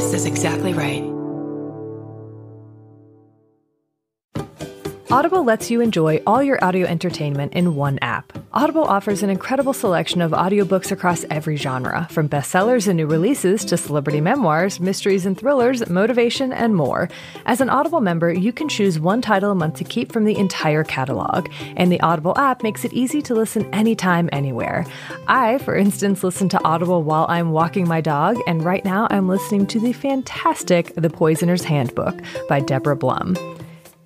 therapist is exactly right. Audible lets you enjoy all your audio entertainment in one app. Audible offers an incredible selection of audiobooks across every genre, from bestsellers and new releases to celebrity memoirs, mysteries and thrillers, motivation, and more. As an Audible member, you can choose one title a month to keep from the entire catalog, and the Audible app makes it easy to listen anytime, anywhere. I, for instance, listen to Audible while I'm walking my dog, and right now I'm listening to the fantastic The Poisoner's Handbook by Deborah Blum.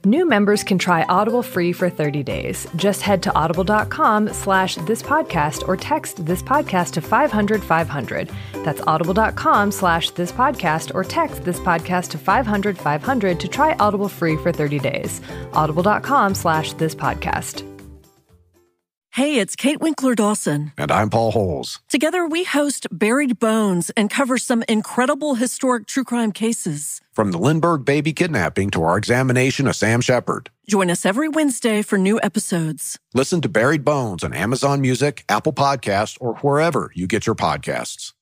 New members can try Audible free for 30 days. Just head to audible.com/thispodcast or text this podcast to 500-500. That's audible.com/thispodcast or text this podcast to 500-500 to try Audible free for 30 days. audible.com/thispodcast. Hey, it's Kate Winkler-Dawson. And I'm Paul Holes. Together, we host Buried Bones and cover some incredible historic true crime cases. From the Lindbergh baby kidnapping to our examination of Sam Shepard. Join us every Wednesday for new episodes. Listen to Buried Bones on Amazon Music, Apple Podcasts, or wherever you get your podcasts.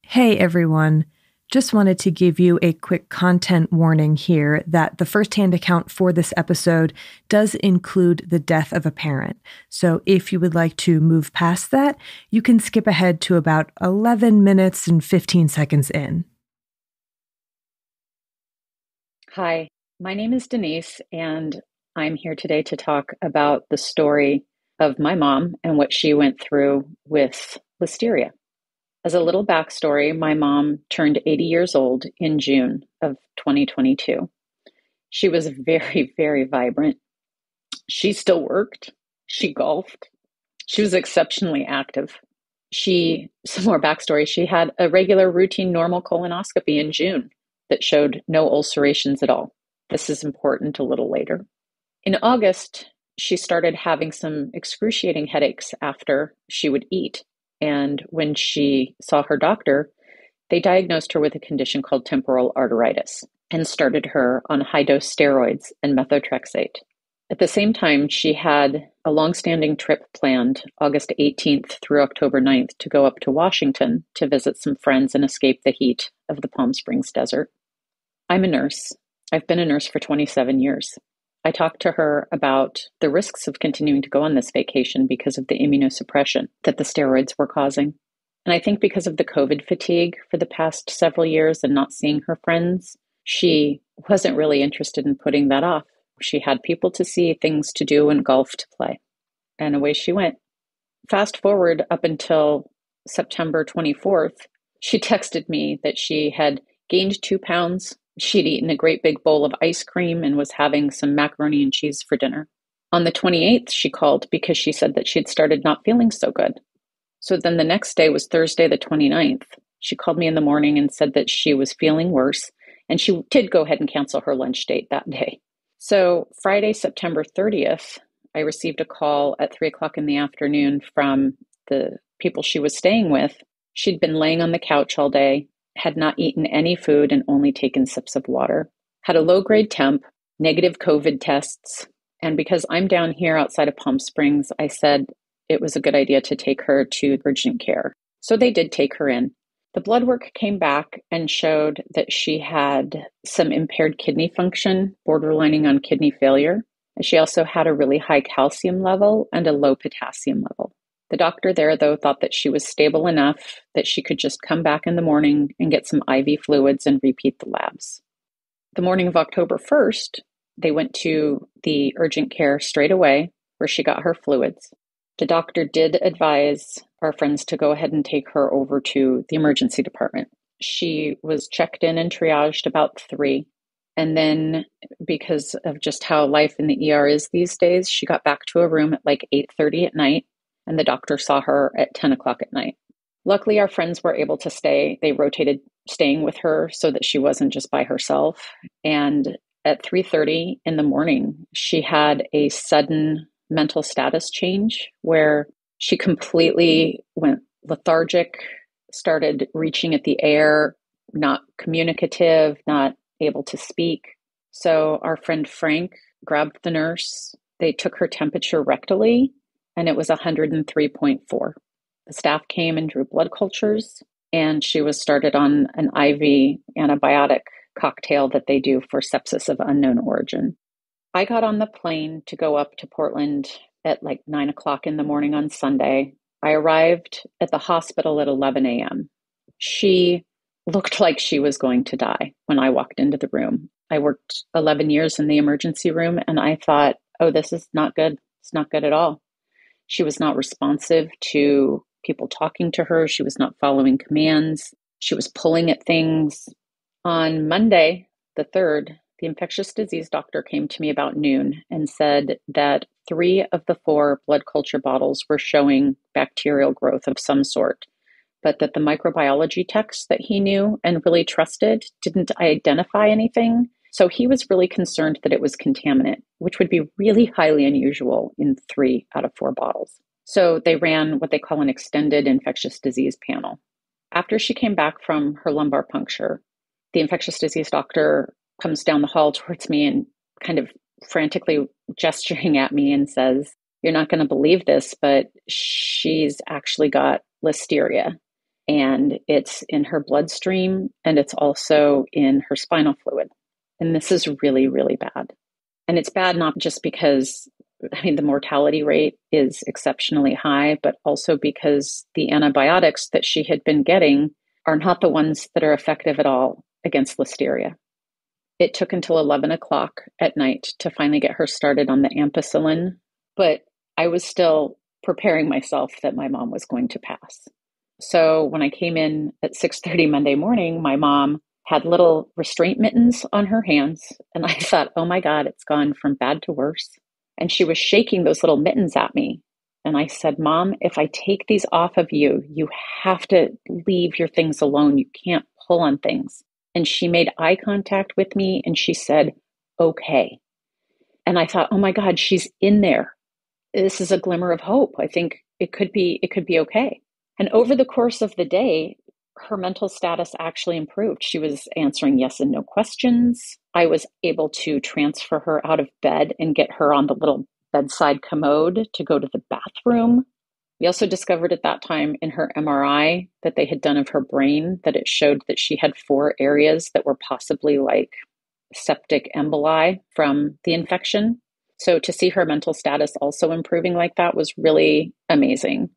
Hey, everyone. Just wanted to give you a quick content warning here that the firsthand account for this episode does include the death of a parent. So if you would like to move past that, you can skip ahead to about 11 minutes and 15 seconds in. Hi, my name is Denise, and I'm here today to talk about the story of my mom and what she went through with Listeria. As a little backstory, my mom turned 80 years old in June of 2022. She was very, very vibrant. She still worked. She golfed. She was exceptionally active. Some more backstory, she had a regular routine normal colonoscopy in June that showed no ulcerations at all. This is important a little later. In August, she started having some excruciating headaches after she would eat. And when she saw her doctor, they diagnosed her with a condition called temporal arteritis and started her on high-dose steroids and methotrexate. At the same time, she had a long-standing trip planned August 18th through October 9th to go up to Washington to visit some friends and escape the heat of the Palm Springs desert. I'm a nurse. I've been a nurse for 27 years. I talked to her about the risks of continuing to go on this vacation because of the immunosuppression that the steroids were causing. And I think because of the COVID fatigue for the past several years and not seeing her friends, she wasn't really interested in putting that off. She had people to see, things to do, and golf to play. And away she went. Fast forward up until September 24th, she texted me that she had gained 2 pounds. She'd eaten a great big bowl of ice cream and was having some macaroni and cheese for dinner. On the 28th, she called because she said that she'd started not feeling so good. So then the next day was Thursday, the 29th. She called me in the morning and said that she was feeling worse, and she did go ahead and cancel her lunch date that day. So Friday, September 30th, I received a call at 3:00 in the afternoon from the people she was staying with. She'd been laying on the couch all day, had not eaten any food and only taken sips of water, had a low-grade temp, negative COVID tests, and because I'm down here outside of Palm Springs, I said it was a good idea to take her to urgent care. So they did take her in. The blood work came back and showed that she had some impaired kidney function, borderlining on kidney failure. She also had a really high calcium level and a low potassium level. The doctor there, though, thought that she was stable enough that she could just come back in the morning and get some IV fluids and repeat the labs. The morning of October 1st, they went to the urgent care straight away where she got her fluids. The doctor did advise our friends to go ahead and take her over to the emergency department. She was checked in and triaged about 3. And then because of just how life in the ER is these days, she got back to a room at like 8:30 at night. And the doctor saw her at 10 o'clock at night. Luckily, our friends were able to stay. They rotated staying with her so that she wasn't just by herself. And at 3:30 in the morning, she had a sudden mental status change where she completely went lethargic, started reaching at the air, not communicative, not able to speak. So our friend Frank grabbed the nurse. They took her temperature rectally, and it was 103.4. The staff came and drew blood cultures, and she was started on an IV antibiotic cocktail that they do for sepsis of unknown origin. I got on the plane to go up to Portland at like 9 o'clock in the morning on Sunday. I arrived at the hospital at 11 a.m. She looked like she was going to die when I walked into the room. I worked 11 years in the emergency room, and I thought, oh, this is not good. It's not good at all. She was not responsive to people talking to her. She was not following commands. She was pulling at things. On Monday, the 3rd, the infectious disease doctor came to me about noon and said that 3 of the 4 blood culture bottles were showing bacterial growth of some sort, but that the microbiology texts that he knew and really trusted didn't identify anything. So he was really concerned that it was contaminant, which would be really highly unusual in 3 out of 4 bottles. So they ran what they call an extended infectious disease panel. After she came back from her lumbar puncture, the infectious disease doctor comes down the hall towards me and kind of frantically gesturing at me and says, "You're not going to believe this, but she's actually got Listeria, and it's in her bloodstream, and it's also in her spinal fluid. And this is really, really bad." And it's bad not just because, the mortality rate is exceptionally high, but also because the antibiotics that she had been getting are not the ones that are effective at all against Listeria. It took until 11 o'clock at night to finally get her started on the ampicillin, but I was still preparing myself that my mom was going to pass. So when I came in at 6:30 Monday morning, my mom had little restraint mittens on her hands, and I thought, oh my God, it's gone from bad to worse. And she was shaking those little mittens at me. And I said, "Mom, if I take these off of you, you have to leave your things alone. You can't pull on things." And she made eye contact with me and she said, "Okay." And I thought, oh my God, she's in there. This is a glimmer of hope. I think it could be okay. And over the course of the day, her mental status actually improved. She was answering yes and no questions. I was able to transfer her out of bed and get her on the little bedside commode to go to the bathroom. We also discovered at that time in her MRI that they had done of her brain that it showed that she had 4 areas that were possibly like septic emboli from the infection. So to see her mental status also improving like that was really amazing.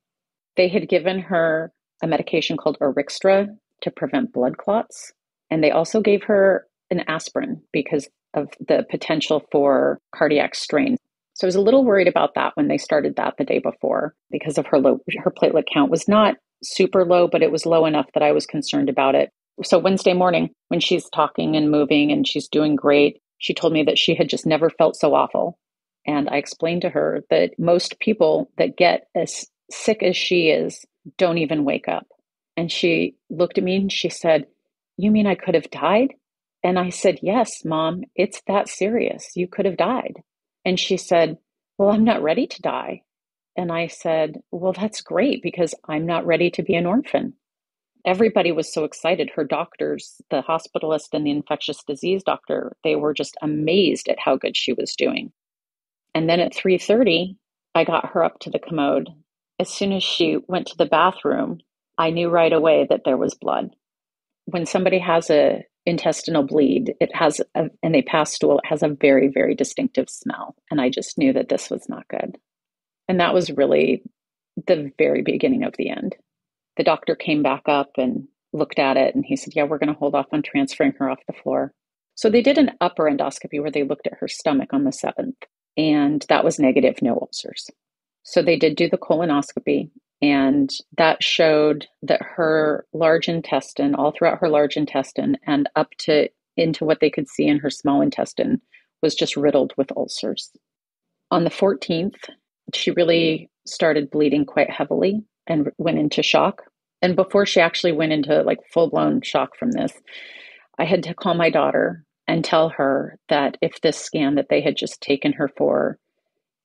They had given her a medication called Orixtra to prevent blood clots. And they also gave her an aspirin because of the potential for cardiac strain. So I was a little worried about that when they started that the day before because of her platelet count was not super low, but it was low enough that I was concerned about it. So Wednesday morning, when she's talking and moving and she's doing great, she told me that she had just never felt so awful. And I explained to her that most people that get as sick as she is don't even wake up. And she looked at me and she said, "You mean I could have died?" And I said, "Yes, Mom, it's that serious. You could have died." And she said, "Well, I'm not ready to die." And I said, "Well, that's great because I'm not ready to be an orphan." Everybody was so excited. Her doctors, the hospitalist and the infectious disease doctor, they were just amazed at how good she was doing. And then at 3:30, I got her up to the commode. As soon as she went to the bathroom, I knew right away that there was blood. When somebody has a intestinal bleed, and they pass stool, it has a very, very distinctive smell. And I just knew that this was not good. And that was really the very beginning of the end. The doctor came back up and looked at it and he said, "Yeah, we're going to hold off on transferring her off the floor." So they did an upper endoscopy where they looked at her stomach on the 7th, and that was negative, no ulcers. So they did do the colonoscopy, and that showed that her large intestine, all throughout her large intestine and up to into what they could see in her small intestine, was just riddled with ulcers. On the 14th, she really started bleeding quite heavily and went into shock. And before she actually went into like full-blown shock from this, I had to call my daughter and tell her that if this scan that they had just taken her for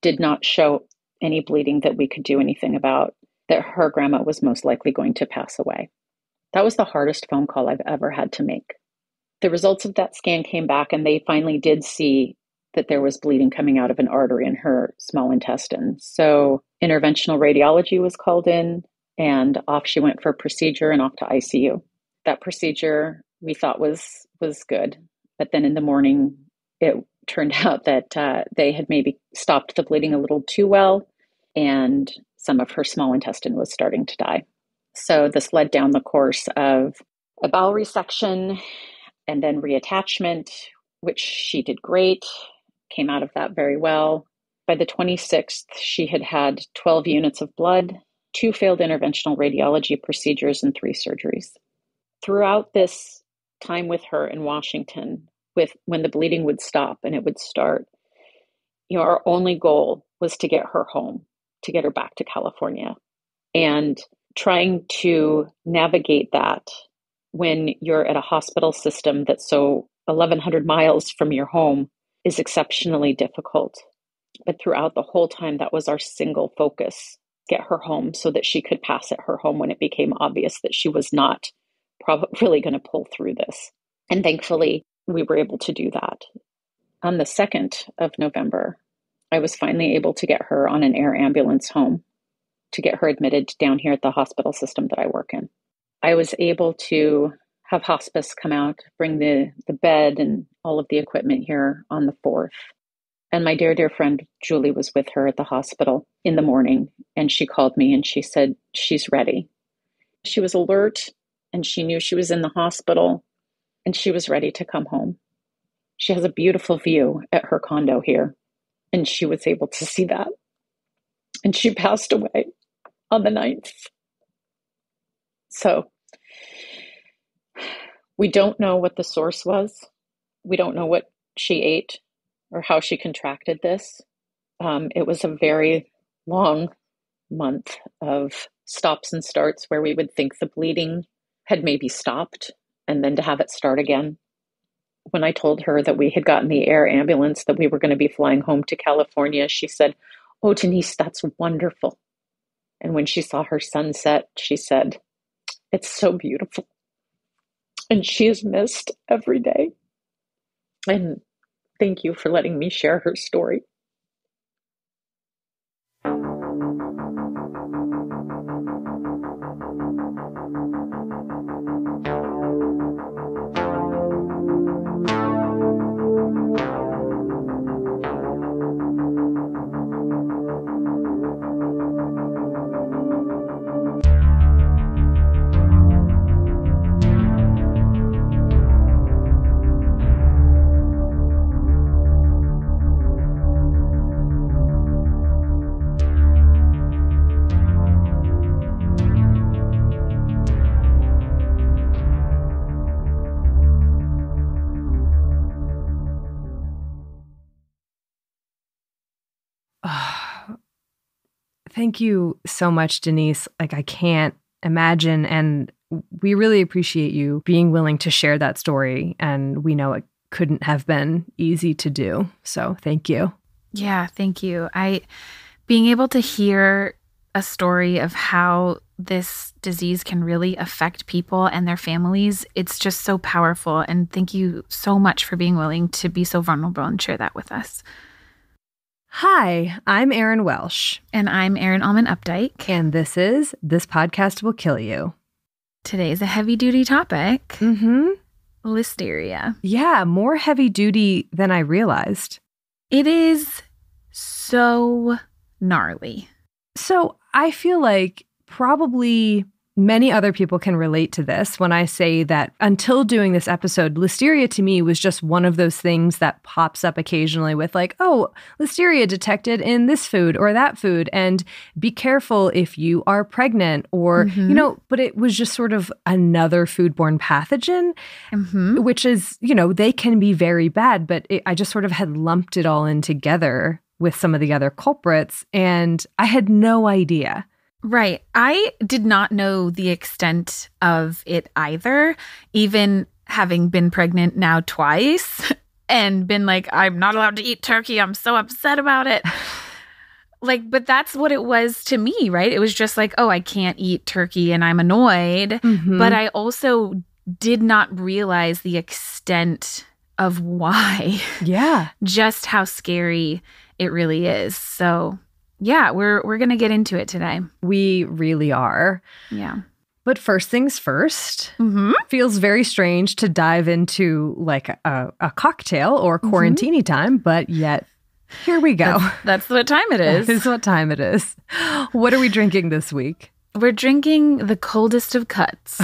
did not show any bleeding that we could do anything about, that her grandma was most likely going to pass away. That was the hardest phone call I've ever had to make. The results of that scan came back and they finally did see that there was bleeding coming out of an artery in her small intestine. So interventional radiology was called in. and off she went for a procedure and off to ICU. That procedure we thought was good, but then in the morning it turned out that they had maybe stopped the bleeding a little too well, and some of her small intestine was starting to die. So this led down the course of a bowel resection and then reattachment, which she did great, came out of that very well. By the 26th, she had had 12 units of blood, 2 failed interventional radiology procedures, and 3 surgeries. Throughout this time with her in Washington, when the bleeding would stop and it would start, our only goal was to get her home, to get her back to California. And trying to navigate that when you're at a hospital system that's so 1,100 miles from your home is exceptionally difficult. But throughout the whole time, that was our single focus, get her home so that she could pass at her home when it became obvious that she was not really going to pull through this. And thankfully, we were able to do that. On the 2nd of November, I was finally able to get her on an air ambulance home to get her admitted down here at the hospital system that I work in. I was able to have hospice come out, bring the bed and all of the equipment here on the 4th. And my dear, dear friend, Julie, was with her at the hospital in the morning. And she called me and she said, she's ready. She was alert and she knew she was in the hospital and she was ready to come home. She has a beautiful view at her condo here. And she was able to see that. And she passed away on the 9th. So we don't know what the source was. We don't know what she ate or how she contracted this. It was a very long month of stops and starts where we would think the bleeding had maybe stopped and then to have it start again. When I told her that we had gotten the air ambulance, that we were going to be flying home to California, she said, "Oh, Denise, that's wonderful." And when she saw her sunset, she said, "It's so beautiful." And she is missed every day. And thank you for letting me share her story. Thank you so much, Denise. Like, I can't imagine. And we really appreciate you being willing to share that story. And we know it couldn't have been easy to do. So thank you. Yeah, thank you. Being able to hear a story of how this disease can really affect people and their families, it's just so powerful. And thank you so much for being willing to be so vulnerable and share that with us. Hi, I'm Erin Welsh. And I'm Erin Allman Updike. And this is This Podcast Will Kill You. Today's a heavy-duty topic. Mm-hmm. Listeria. Yeah, more heavy-duty than I realized. It is so gnarly. So I feel like probably many other people can relate to this when I say that until doing this episode, Listeria to me was just one of those things that pops up occasionally with like, oh, Listeria detected in this food or that food, and be careful if you are pregnant or, but it was just sort of another foodborne pathogen, which is, they can be very bad, but I just sort of had lumped it all in together with some of the other culprits, and I had no idea. Right. I did not know the extent of it either, even having been pregnant now twice and been like, I'm not allowed to eat turkey. I'm so upset about it. But that's what it was to me, right? It was just like, oh, I can't eat turkey and I'm annoyed. But I also did not realize the extent of why. Yeah. Just how scary it really is. So Yeah, we're going to get into it today. We really are. Yeah. But first things first, Mm-hmm. feels very strange to dive into like a cocktail or quarantine time, but yet here we go. That's what time it is. That is what time it is. What are we drinking this week? We're drinking the coldest of cuts.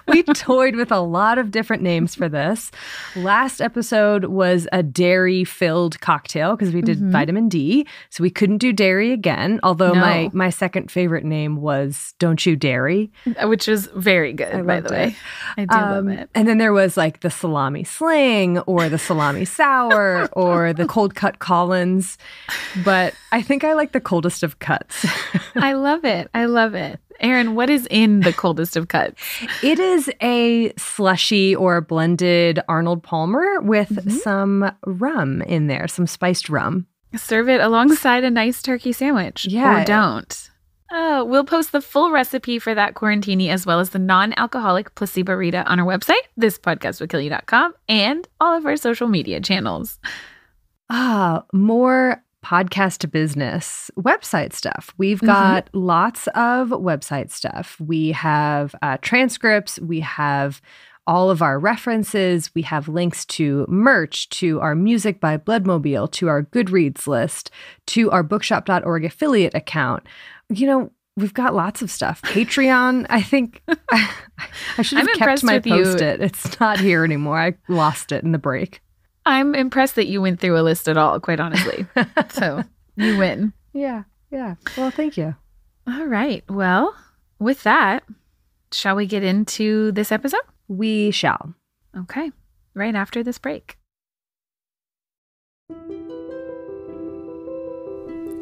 We toyed with a lot of different names for this. Last episode was a dairy-filled cocktail because we did vitamin D, so we couldn't do dairy again, although my second favorite name was Don't You Dairy. Which is very good, by the way. I do love it. And then there was like the salami sling or the salami sour or the cold cut Collins. But I think I like the coldest of cuts. I love it. I love it. Erin, what is in the coldest of cuts? It is a slushy or blended Arnold Palmer with some rum in there, some spiced rum. Serve it alongside a nice turkey sandwich. Yeah. Or don't. We'll post the full recipe for that quarantini as well as the non-alcoholic placebo-rita on our website, thispodcastwillkillyou.com, and all of our social media channels. More podcast business website stuff. We've got lots of website stuff. We have transcripts. We have all of our references. We have links to merch, to our Music by Bloodmobile, to our Goodreads list, to our bookshop.org affiliate account. You know, we've got lots of stuff. Patreon, I think I should have kept my Post-it. It's not here anymore. I lost it in the break. I'm impressed that you went through a list at all, quite honestly. So you win. Yeah. Well, thank you. All right. Well, with that, shall we get into this episode? We shall. Okay. Right after this break.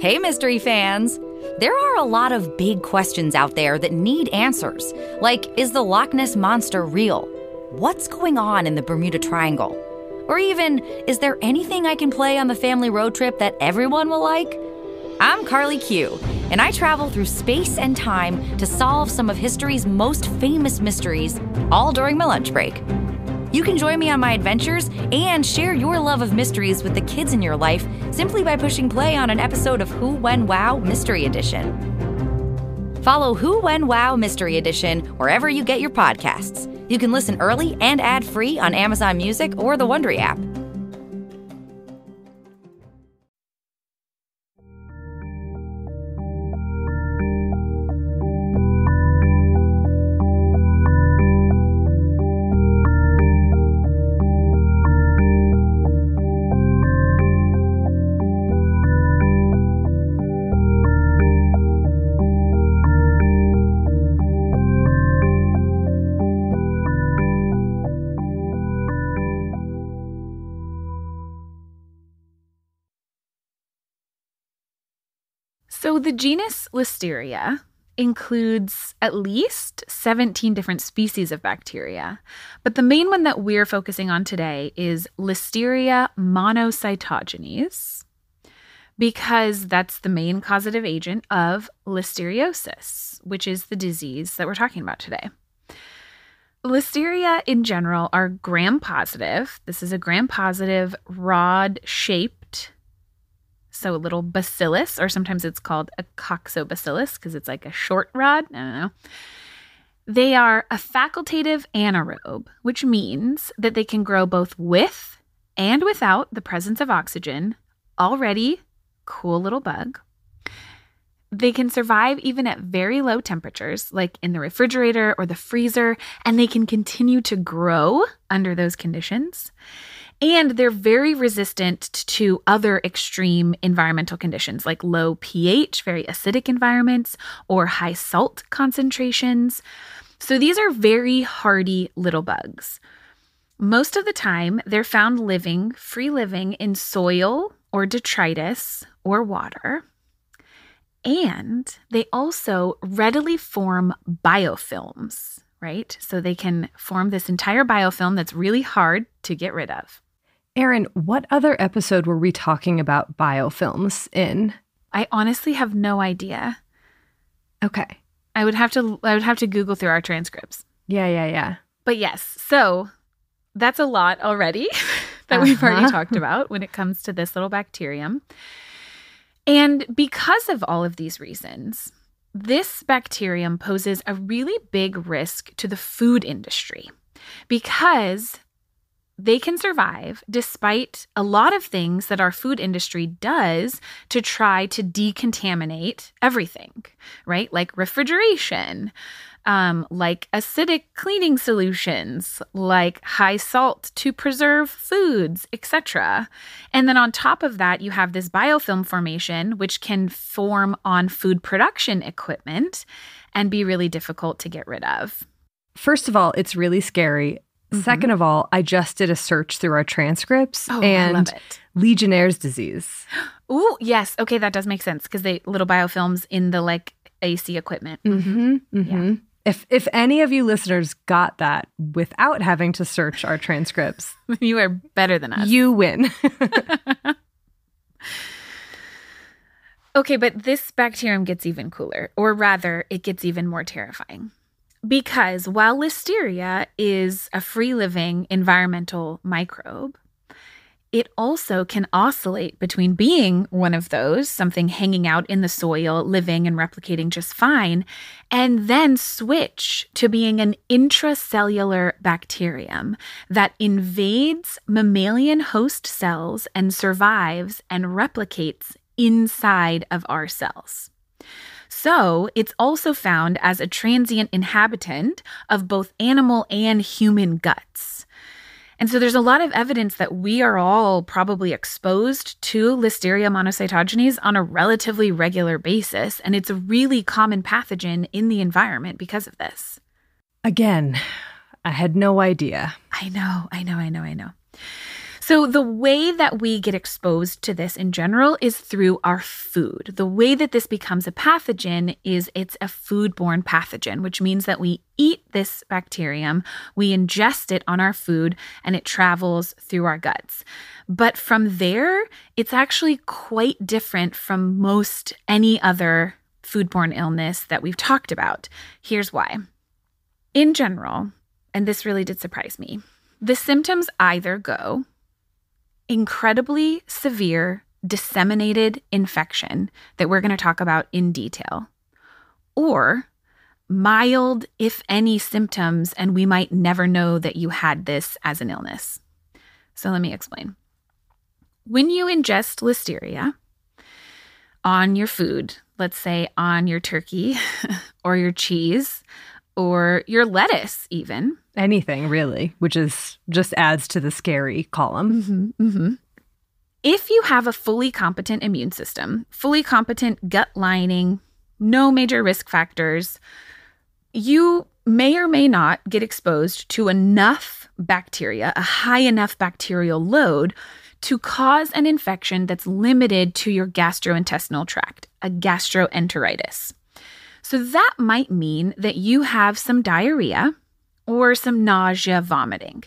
Hey, mystery fans. There are a lot of big questions out there that need answers. Like, is the Loch Ness Monster real? What's going on in the Bermuda Triangle? Or even, is there anything I can play on the family road trip that everyone will like? I'm Carly Q, and I travel through space and time to solve some of history's most famous mysteries, all during my lunch break. You can join me on my adventures and share your love of mysteries with the kids in your life simply by pushing play on an episode of Who, When, Wow Mystery Edition. Follow Who, When, Wow Mystery Edition wherever you get your podcasts. You can listen early and ad-free on Amazon Music or the Wondery app. So the genus Listeria includes at least 17 different species of bacteria, but the main one that we're focusing on today is Listeria monocytogenes, because that's the main causative agent of listeriosis, which is the disease that we're talking about today. Listeria in general are gram-positive. This is a gram-positive, rod-shaped, so a little bacillus, or sometimes it's called a coxobacillus because it's like a short rod. I don't know. They are a facultative anaerobe, which means that they can grow both with and without the presence of oxygen. Already cool little bug. They can survive even at very low temperatures, like in the refrigerator or the freezer, and they can continue to grow under those conditions. And they're very resistant to other extreme environmental conditions like low pH, very acidic environments, or high salt concentrations. So these are very hardy little bugs. Most of the time, they're found free living in soil or detritus or water. And they also readily form biofilms, right? So they can form this entire biofilm that's really hard to get rid of. Erin, what other episode were we talking about biofilms in? I honestly have no idea. Okay. I would have to Google through our transcripts. Yeah. But yes, so that's a lot already that we've already talked about when it comes to this little bacterium. And because of all of these reasons, this bacterium poses a really big risk to the food industry because they can survive despite a lot of things that our food industry does to try to decontaminate everything, right? Like refrigeration, like acidic cleaning solutions, like high salt to preserve foods, etc. And then on top of that, you have this biofilm formation, which can form on food production equipment and be really difficult to get rid of. First of all, it's really scary. Second of all, I just did a search through our transcripts and I love it. Legionnaire's disease. Ooh, yes. Okay, that does make sense because they little biofilms in the like AC equipment. Yeah. If any of you listeners got that without having to search our transcripts, You are better than us. you win. Okay, but this bacterium gets even cooler, or rather, it gets even more terrifying. Because while Listeria is a free-living environmental microbe, it also can oscillate between being one of those, something hanging out in the soil, living and replicating just fine, and then switch to being an intracellular bacterium that invades mammalian host cells and survives and replicates inside of our cells. So it's also found as a transient inhabitant of both animal and human guts. And so there's a lot of evidence that we are all probably exposed to Listeria monocytogenes on a relatively regular basis, and it's a really common pathogen in the environment because of this. Again, I had no idea. I know. So the way that we get exposed to this in general is through our food. The way that this becomes a pathogen is it's a food-borne pathogen, which means that we eat this bacterium, we ingest it on our food, and it travels through our guts. But from there, it's actually quite different from most any other food-borne illness that we've talked about. Here's why. In general, and this really did surprise me, the symptoms either go incredibly severe disseminated infection that we're going to talk about in detail, or mild, if any, symptoms, and we might never know that you had this as an illness. So let me explain. When you ingest Listeria on your food, let's say on your turkey or your cheese or your lettuce even, Anything, really, which is just adds to the scary column. If you have a fully competent immune system, fully competent gut lining, no major risk factors, you may or may not get exposed to enough bacteria, a high enough bacterial load to cause an infection that's limited to your gastrointestinal tract, a gastroenteritis. So that might mean that you have some diarrhea or some nausea, vomiting.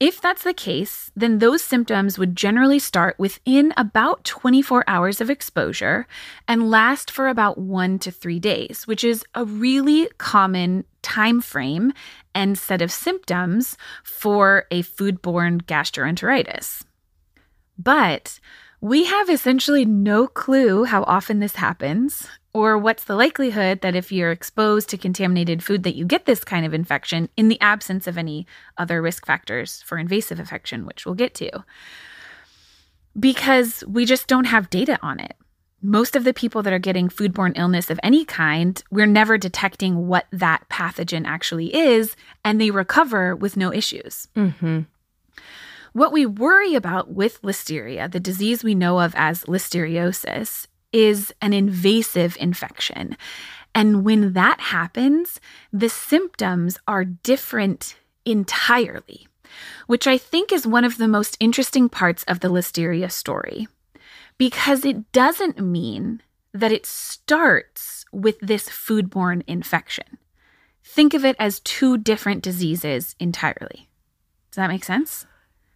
If that's the case, then those symptoms would generally start within about 24 hours of exposure and last for about 1 to 3 days, which is a really common time frame and set of symptoms for a food-borne gastroenteritis. But we have essentially no clue how often this happens, or what's the likelihood that if you're exposed to contaminated food that you get this kind of infection in the absence of any other risk factors for invasive infection, which we'll get to. Because we just don't have data on it. Most of the people that are getting foodborne illness of any kind, we're never detecting what that pathogen actually is, and they recover with no issues. What we worry about with Listeria, the disease we know of as listeriosis, is an invasive infection. And when that happens, the symptoms are different entirely, which I think is one of the most interesting parts of the Listeria story, because it doesn't mean that it starts with this foodborne infection. Think of it as two different diseases entirely. Does that make sense?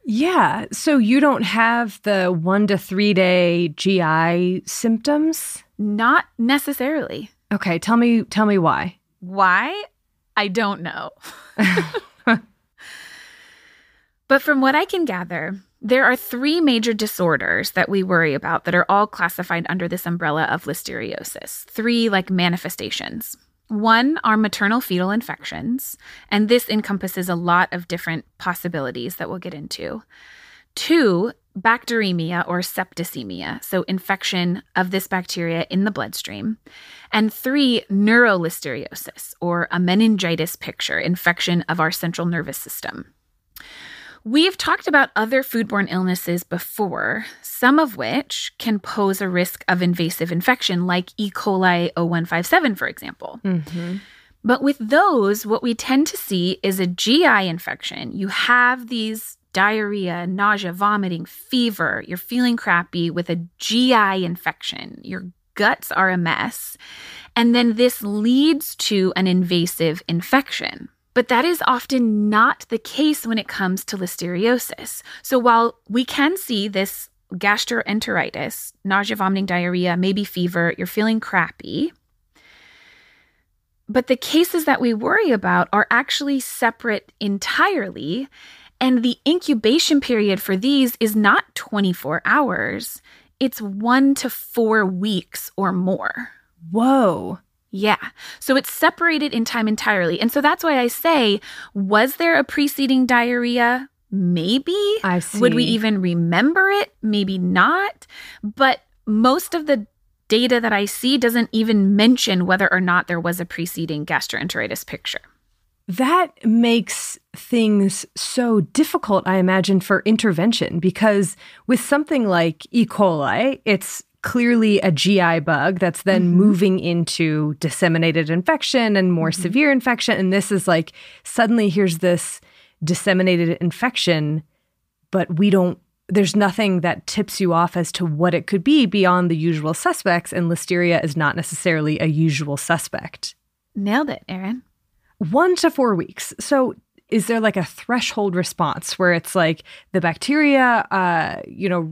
Yeah. So you don't have the 1 to 3 day GI symptoms? Not necessarily. Okay. Tell me why. Why? I don't know. But from what I can gather, there are 3 major disorders that we worry about that are all classified under this umbrella of listeriosis. 3 manifestations. 1 are maternal fetal infections, and this encompasses a lot of different possibilities that we'll get into. 2, bacteremia or septicemia, so infection of this bacteria in the bloodstream. And 3, neurolisteriosis, or a meningitis picture, infection of our central nervous system. We've talked about other foodborne illnesses before, some of which can pose a risk of invasive infection, like E. coli 0157, for example. Mm-hmm. But with those, what we tend to see is a GI infection. You have these diarrhea, nausea, vomiting, fever. You're feeling crappy with a GI infection. Your guts are a mess. And then this leads to an invasive infection. But that is often not the case when it comes to listeriosis. So while we can see this gastroenteritis, nausea, vomiting, diarrhea, maybe fever, you're feeling crappy, but the cases that we worry about are actually separate entirely, and the incubation period for these is not 24 hours. It's 1 to 4 weeks or more. Whoa. Yeah. So it's separated in time entirely. And so that's why I say, was there a preceding diarrhea? Maybe. I see. Would we even remember it? Maybe not. But most of the data that I see doesn't even mention whether or not there was a preceding gastroenteritis picture. That makes things so difficult, I imagine, for intervention, because with something like E. coli, it's clearly a GI bug that's then moving into disseminated infection and more severe infection. And this is suddenly here's this disseminated infection, but there's nothing that tips you off as to what it could be beyond the usual suspects. And Listeria is not necessarily a usual suspect. Nailed it, Erin. 1 to 4 weeks. So is there a threshold response where it's the bacteria,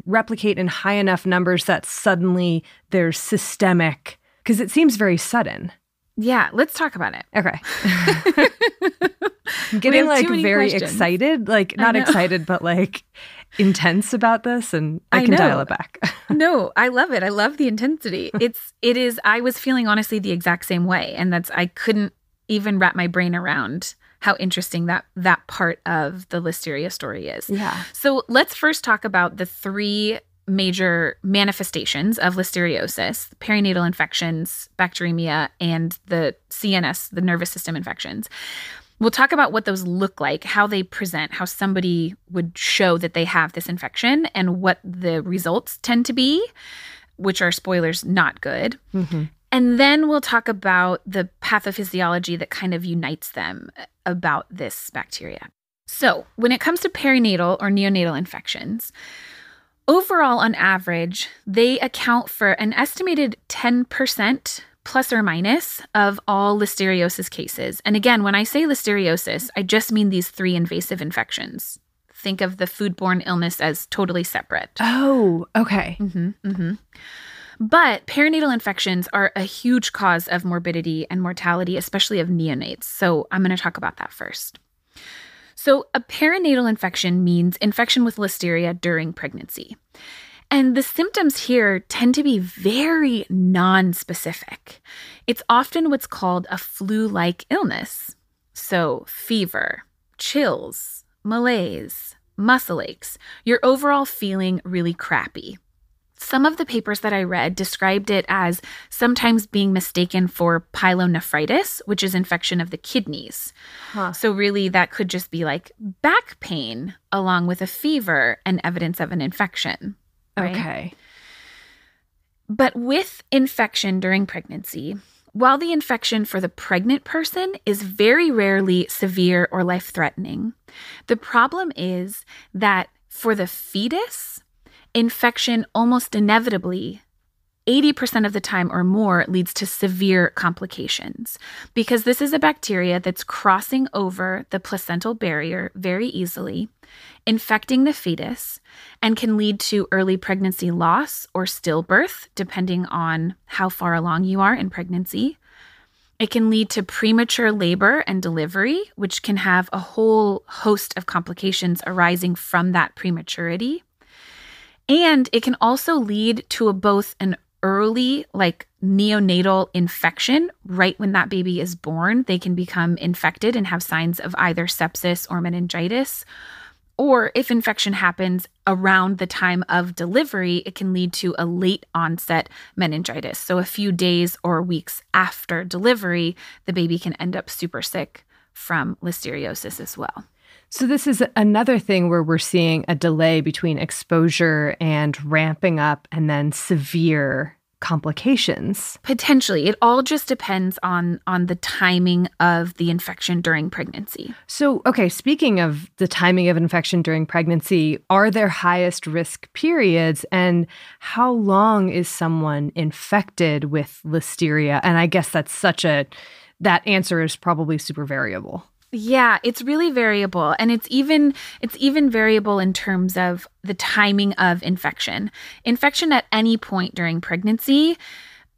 replicate in high enough numbers that suddenly there's systemic? Because it seems very sudden. Yeah, let's talk about it. Okay. I'm getting very questions. Excited, not excited, but intense about this, and I can dial it back. No, I love it. I love the intensity. It is, I was feeling honestly the exact same way. And I couldn't even wrap my brain around how interesting that part of the Listeria story is. Yeah. So let's first talk about the 3 major manifestations of listeriosis: perinatal infections, bacteremia, and the CNS, the nervous system infections. We'll talk about what those look like, how they present, how somebody would show that they have this infection, and what the results tend to be, which are, spoilers, not good. Mm-hmm. And then we'll talk about the pathophysiology that kind of unites them about this bacteria. So when it comes to perinatal or neonatal infections, overall, on average, they account for an estimated 10% plus or minus of all listeriosis cases. And again, when I say listeriosis, I just mean these 3 invasive infections. Think of the foodborne illness as totally separate. Oh, okay. Mm-hmm, mm-hmm. But perinatal infections are a huge cause of morbidity and mortality, especially of neonates. So I'm going to talk about that first. So a perinatal infection means infection with Listeria during pregnancy. And the symptoms here tend to be very nonspecific. It's often what's called a flu-like illness. So fever, chills, malaise, muscle aches, you're overall feeling really crappy. Some of the papers that I read described it as sometimes being mistaken for pyelonephritis, which is infection of the kidneys. Huh. So really that could just be back pain along with a fever and evidence of an infection. Right? Okay. But with infection during pregnancy, while the infection for the pregnant person is very rarely severe or life-threatening, the problem is that for the fetus, infection almost inevitably, 80% of the time or more, leads to severe complications because this is a bacteria that's crossing over the placental barrier very easily, infecting the fetus, and can lead to early pregnancy loss or stillbirth, depending on how far along you are in pregnancy. It can lead to premature labor and delivery, which can have a whole host of complications arising from that prematurity. And it can also lead to both an early, like neonatal infection right when that baby is born. They can become infected and have signs of either sepsis or meningitis. Or if infection happens around the time of delivery, it can lead to a late onset meningitis. So a few days or weeks after delivery, the baby can end up super sick from listeriosis as well. So this is another thing where we're seeing a delay between exposure and ramping up and then severe complications. Potentially. It all just depends on the timing of the infection during pregnancy. So, okay, speaking of the timing of infection during pregnancy, are there highest risk periods, and how long is someone infected with listeria? And I guess that answer is probably super variable. Yeah, it's really variable. And it's even variable in terms of the timing of infection. Infection at any point during pregnancy,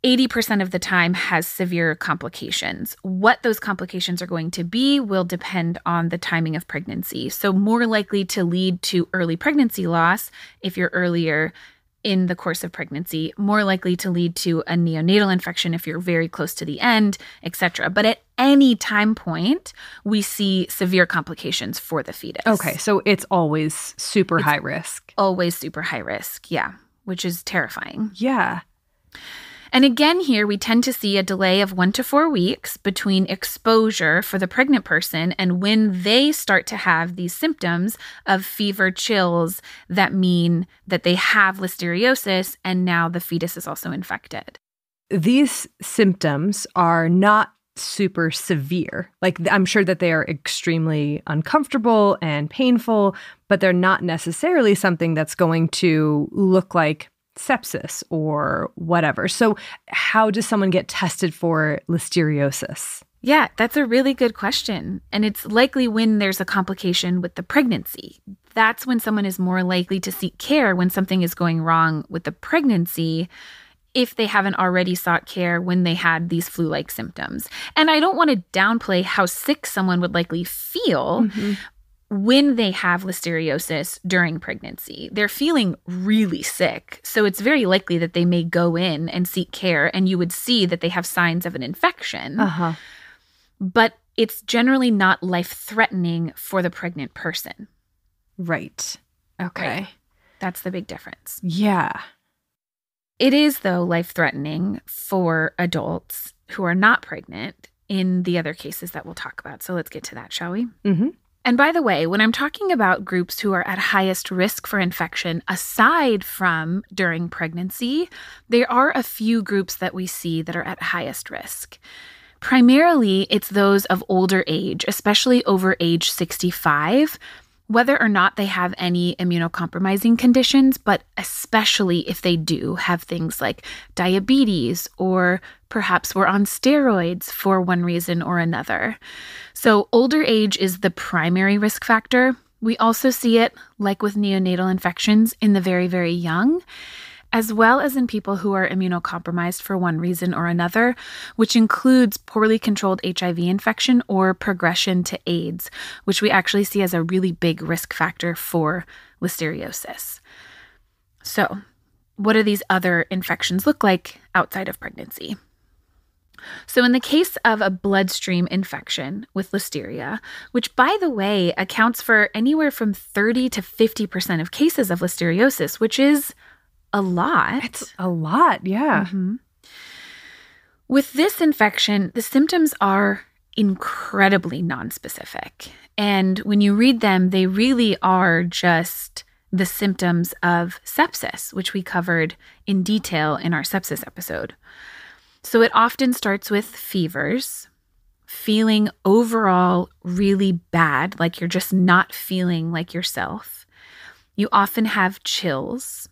80% of the time has severe complications. What those complications are going to be will depend on the timing of pregnancy. So more likely to lead to early pregnancy loss if you're earlier in the course of pregnancy, more likely to lead to a neonatal infection if you're very close to the end, etc. But at any time point, we see severe complications for the fetus. Okay, so it's always super high risk. Always super high risk, yeah, which is terrifying. Yeah. And again, here we tend to see a delay of 1 to 4 weeks between exposure for the pregnant person and when they start to have these symptoms of fever, chills that mean that they have listeriosis and now the fetus is also infected. These symptoms are not super severe. Like, I'm sure that they are extremely uncomfortable and painful, but they're not necessarily something that's going to look like sepsis or whatever. So how does someone get tested for listeriosis? Yeah, that's a really good question. And it's likely when there's a complication with the pregnancy. That's when someone is more likely to seek care when something is going wrong with the pregnancy, if they haven't already sought care when they had these flu-like symptoms. And I don't want to downplay how sick someone would likely feel when they have listeriosis during pregnancy. They're feeling really sick. So it's very likely that they may go in and seek care and you would see that they have signs of an infection. But it's generally not life-threatening for the pregnant person. Right. Okay. Right. That's the big difference. Yeah. It is, though, life-threatening for adults who are not pregnant in the other cases that we'll talk about. So let's get to that, shall we? And by the way, when I'm talking about groups who are at highest risk for infection, aside from during pregnancy, there are a few groups that we see that are at highest risk. Primarily, it's those of older age, especially over age 65, whether or not they have any immunocompromising conditions, but especially if they do have things like diabetes or perhaps were on steroids for one reason or another. So older age is the primary risk factor. We also see it, like with neonatal infections, in the very, very young, as well as in people who are immunocompromised for one reason or another, which includes poorly controlled HIV infection or progression to AIDS, which we actually see as a really big risk factor for listeriosis. So, what do these other infections look like outside of pregnancy? So in the case of a bloodstream infection with listeria, which, by the way, accounts for anywhere from 30 to 50% of cases of listeriosis, which is a lot. It's a lot, yeah. With this infection, the symptoms are incredibly nonspecific. And when you read them, they really are just the symptoms of sepsis, which we covered in detail in our sepsis episode. So it often starts with fevers, feeling overall really bad, like you're just not feeling like yourself. You often have chills.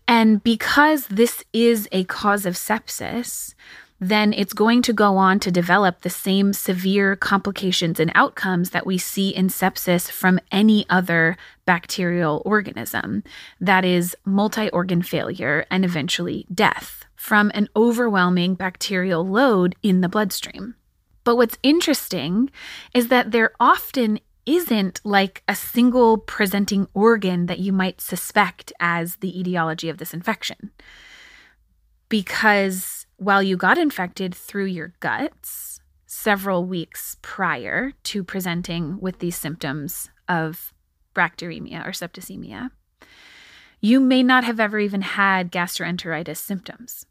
And because this is a cause of sepsis, then it's going to go on to develop the same severe complications and outcomes that we see in sepsis from any other bacterial organism. That is multi-organ failure and eventually death from an overwhelming bacterial load in the bloodstream. But what's interesting is that there often isn't like a single presenting organ that you might suspect as the etiology of this infection. Because while you got infected through your guts several weeks prior to presenting with these symptoms of bacteremia or septicemia, you may not have ever even had gastroenteritis symptoms.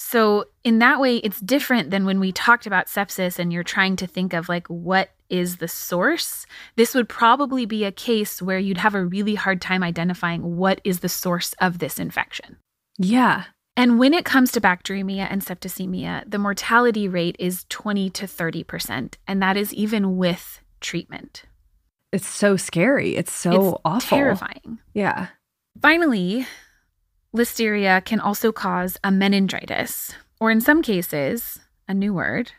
So in that way, it's different than when we talked about sepsis and you're trying to think of like, what is the source? This would probably be a case where you'd have a really hard time identifying what is the source of this infection. Yeah. And when it comes to bacteremia and septicemia, the mortality rate is 20 to 30%, and that is even with treatment. It's so scary. It's so awful. Terrifying. Yeah. Finally, Listeria can also cause a meningitis, or in some cases, a new word,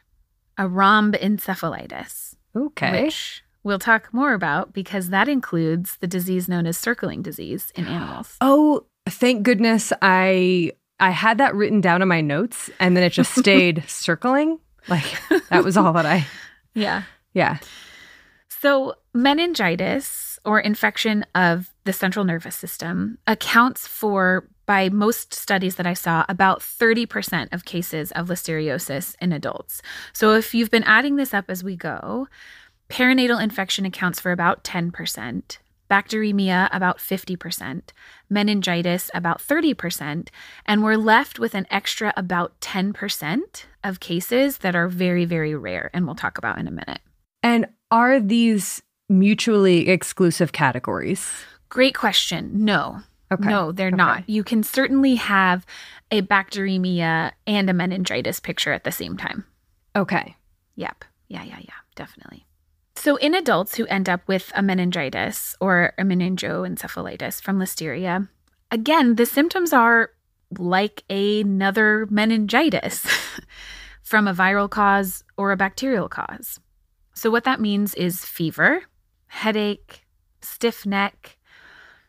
a rhombencephalitis. Okay. Which we'll talk more about because that includes the disease known as circling disease in animals. Oh, thank goodness I had that written down in my notes and then it just stayed circling. Like that was all that I... Yeah. Yeah. So meningitis, or infection of the central nervous system, accounts for, by most studies that I saw, about 30% of cases of listeriosis in adults. So if you've been adding this up as we go, perinatal infection accounts for about 10%, bacteremia about 50%, meningitis about 30%, and we're left with an extra about 10% of cases that are very, very rare, and we'll talk about in a minute. And are these mutually exclusive categories? Great question. No. Okay. No, they're not. You can certainly have a bacteremia and a meningitis picture at the same time. Okay. Yep. Yeah, definitely. So in adults who end up with a meningitis or a meningoencephalitis from Listeria, again, the symptoms are like another meningitis from a viral cause or a bacterial cause. So what that means is fever, headache, stiff neck.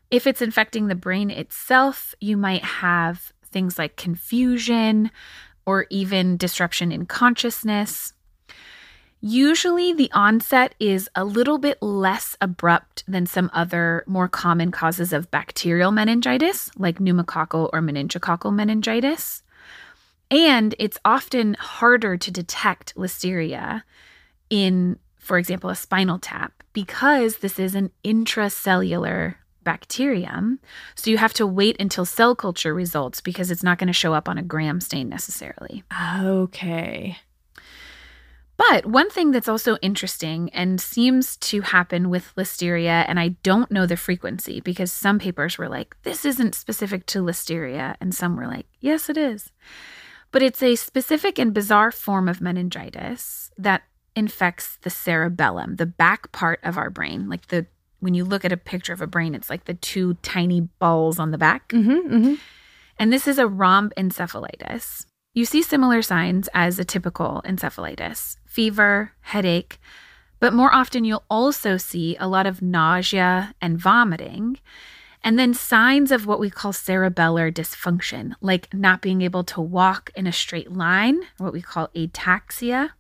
If it's infecting the brain itself, you might have things like confusion or even disruption in consciousness. Usually the onset is a little bit less abrupt than some other more common causes of bacterial meningitis, like pneumococcal or meningococcal meningitis. And it's often harder to detect Listeria in, for example, a spinal tap because this is an intracellular bacterium. So you have to wait until cell culture results because it's not going to show up on a gram stain necessarily. Okay. But one thing that's also interesting and seems to happen with Listeria, and I don't know the frequency because some papers were like, this isn't specific to Listeria, and some were like, yes, it is. But it's a specific and bizarre form of meningitis that infects the cerebellum, the back part of our brain. Like when you look at a picture of a brain, it's like the two tiny balls on the back. Mm-hmm, mm-hmm. And this is a rhombencephalitis. You see similar signs as a typical encephalitis: fever, headache, but more often you'll also see a lot of nausea and vomiting, and then signs of what we call cerebellar dysfunction, like not being able to walk in a straight line, what we call ataxia.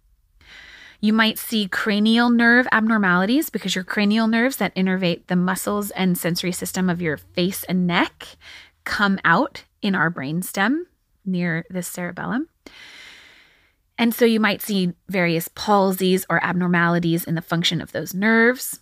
You might see cranial nerve abnormalities because your cranial nerves that innervate the muscles and sensory system of your face and neck come out in our brainstem near the cerebellum. And so you might see various palsies or abnormalities in the function of those nerves.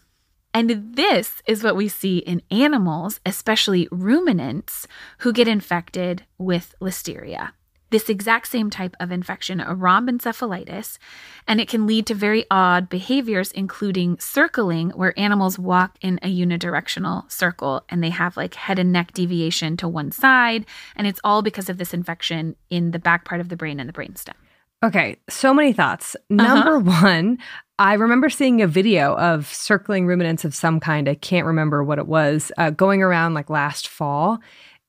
And this is what we see in animals, especially ruminants, who get infected with Listeria. This exact same type of infection, a rhombencephalitis, and it can lead to very odd behaviors, including circling, where animals walk in a unidirectional circle and they have like head and neck deviation to one side. And it's all because of this infection in the back part of the brain and the brainstem. Okay, so many thoughts. Number one, I remember seeing a video of circling ruminants of some kind. I can't remember what it was, going around like last fall.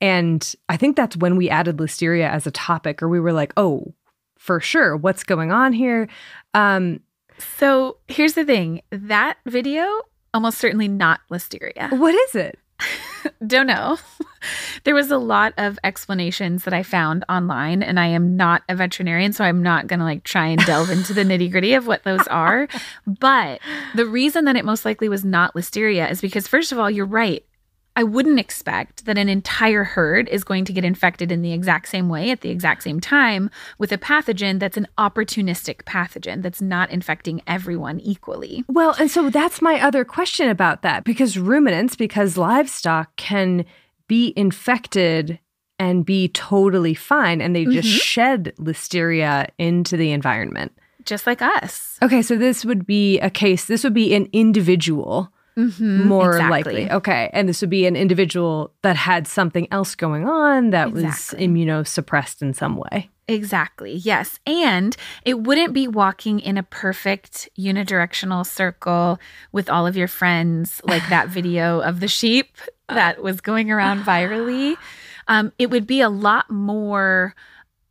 And I think that's when we added Listeria as a topic, or we were like, oh, for sure, what's going on here? So here's the thing. That video, almost certainly not Listeria. What is it? Don't know. There was a lot of explanations that I found online, and I am not a veterinarian, so I'm not going to try and delve into the nitty-gritty of what those are. But the reason that it most likely was not Listeria is because, first of all, you're right. I wouldn't expect that an entire herd is going to get infected in the exact same way at the exact same time with a pathogen that's an opportunistic pathogen that's not infecting everyone equally. Well, and so that's my other question about that, because livestock can be infected and be totally fine, and they just shed Listeria into the environment. Just like us. Okay, so this would be an individual. More likely. Okay. And this would be an individual that had something else going on that was immunosuppressed in some way. Exactly. Yes. And it wouldn't be walking in a perfect unidirectional circle with all of your friends, like that video of the sheep that was going around virally. It would be a lot more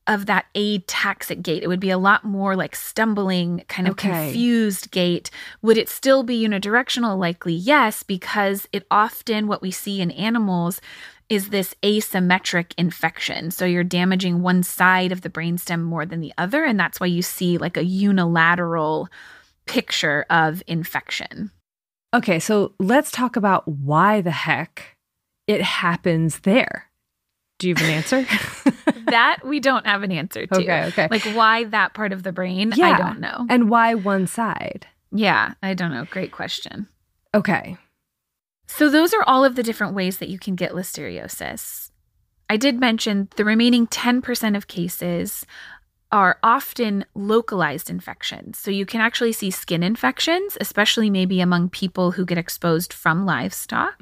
of that ataxic gait. It would be a lot more like stumbling, kind of confused gait. Would it still be unidirectional? Likely yes, because it often, what we see in animals is this asymmetric infection. So you're damaging one side of the brainstem more than the other, and that's why you see like a unilateral picture of infection. Okay, so let's talk about why the heck it happens there. Do you have an answer? That we don't have an answer to. Okay. Like why that part of the brain, I don't know. And why one side? Yeah, I don't know. Great question. Okay. So those are all of the different ways that you can get listeriosis. I did mention the remaining 10% of cases are often localized infections. So you can actually see skin infections, especially maybe among people who get exposed from livestock.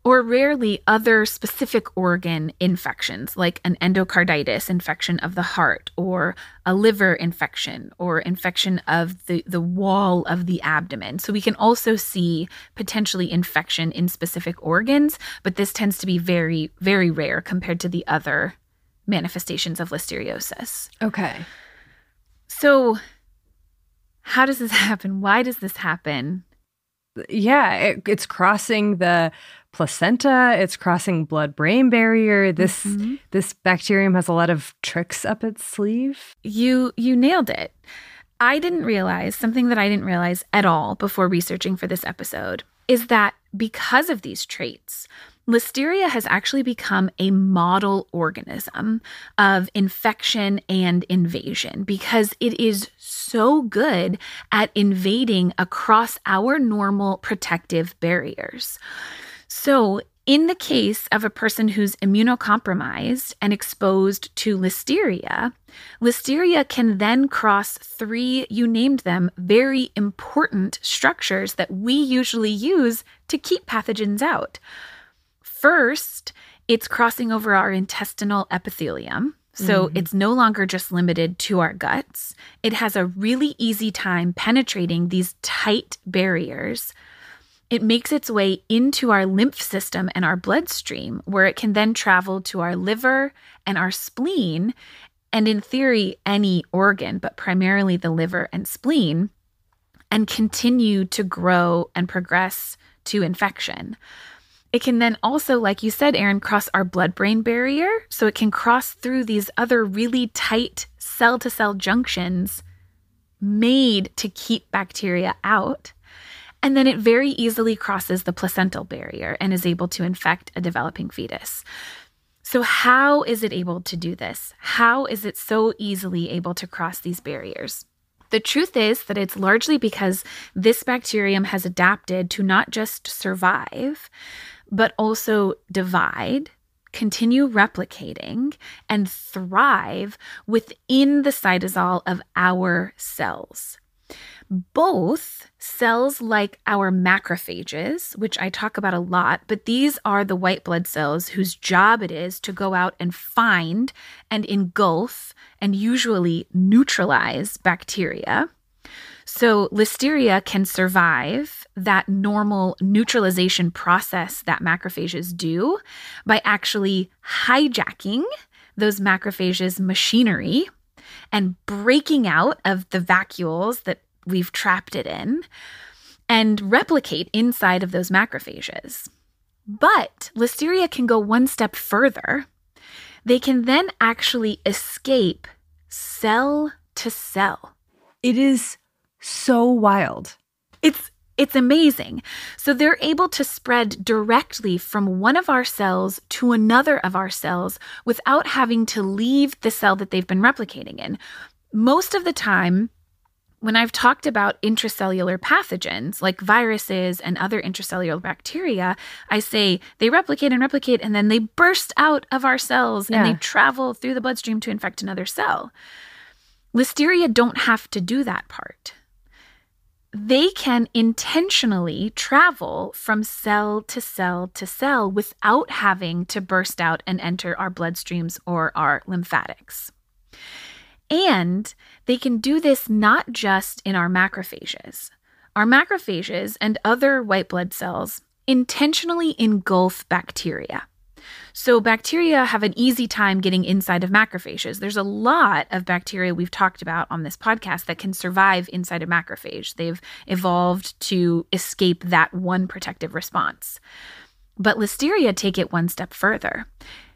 Or rarely other specific organ infections, like an endocarditis, infection of the heart, or a liver infection, or infection of the wall of the abdomen. So we can also see potentially infection in specific organs, but this tends to be very, very rare compared to the other manifestations of listeriosis. Okay. So how does this happen? Why does this happen? Yeah, it's crossing the placenta, it's crossing blood-brain barrier. This bacterium has a lot of tricks up its sleeve. You nailed it. I didn't realize, something that I didn't realize at all before researching for this episode, is that because of these traits, Listeria has actually become a model organism of infection and invasion because it is so good at invading across our normal protective barriers. So in the case of a person who's immunocompromised and exposed to Listeria, Listeria can then cross 3, you named them, very important structures that we usually use to keep pathogens out. First, it's crossing over our intestinal epithelium. So it's no longer just limited to our guts. It has a really easy time penetrating these tight barriers. It makes its way into our lymph system and our bloodstream, where it can then travel to our liver and our spleen, and in theory, any organ, but primarily the liver and spleen, and continue to grow and progress to infection. It can then also, like you said, Erin, cross our blood-brain barrier. So it can cross through these other really tight cell-to-cell junctions made to keep bacteria out. And then it very easily crosses the placental barrier and is able to infect a developing fetus. So how is it able to do this? How is it so easily able to cross these barriers? The truth is that it's largely because this bacterium has adapted to not just survive, but also divide, continue replicating, and thrive within the cytosol of our cells. Both cells like our macrophages, which I talk about a lot, but these are the white blood cells whose job it is to go out and find and engulf and usually neutralize bacteria. So Listeria can survive that normal neutralization process that macrophages do by actually hijacking those macrophages' machinery and breaking out of the vacuoles that we've trapped it in and replicate inside of those macrophages. But Listeria can go one step further. They can then actually escape cell to cell. It is so wild. It's amazing. So they're able to spread directly from one of our cells to another of our cells without having to leave the cell that they've been replicating in. Most of the time, when I've talked about intracellular pathogens like viruses and other intracellular bacteria, I say they replicate and then they burst out of our cells and they travel through the bloodstream to infect another cell. Listeria don't have to do that part. They can intentionally travel from cell to cell to cell without having to burst out and enter our bloodstreams or our lymphatics. And they can do this not just in our macrophages. Our macrophages and other white blood cells intentionally engulf bacteria. So bacteria have an easy time getting inside of macrophages. There's a lot of bacteria we've talked about on this podcast that can survive inside a macrophage. They've evolved to escape that one protective response. But Listeria take it one step further.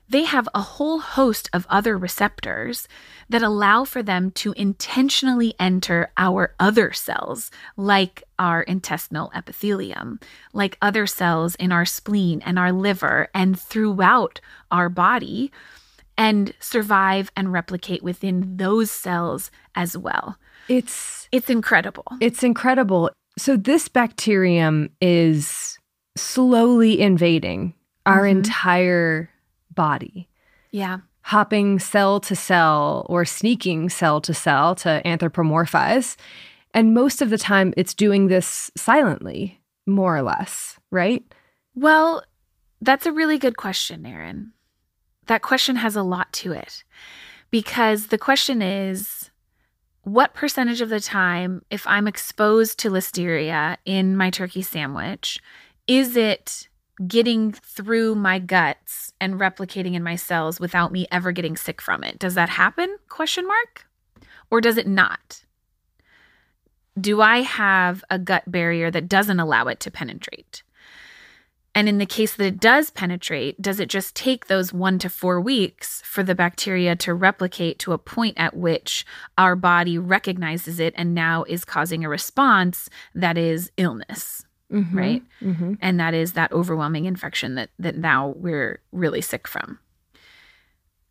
They have a whole host of other receptors that allow for them to intentionally enter our other cells, like our intestinal epithelium, like other cells in our spleen and our liver and throughout our body, and survive and replicate within those cells as well. It's incredible. It's incredible. So this bacterium is slowly invading our entire body. Yeah. Hopping cell to cell or sneaking cell to anthropomorphize. And most of the time it's doing this silently, more or less, right? Well, that's a really good question, Erin. That question has a lot to it. Because the question is, what percentage of the time, if I'm exposed to Listeria in my turkey sandwich, is it getting through my guts and replicating in my cells without me ever getting sick from it? Does that happen? ? Or does it not? Do I have a gut barrier that doesn't allow it to penetrate? And in the case that it does penetrate, does it just take those 1 to 4 weeks for the bacteria to replicate to a point at which our body recognizes it and now is causing a response that is illness? Right? And that is that overwhelming infection that now we're really sick from.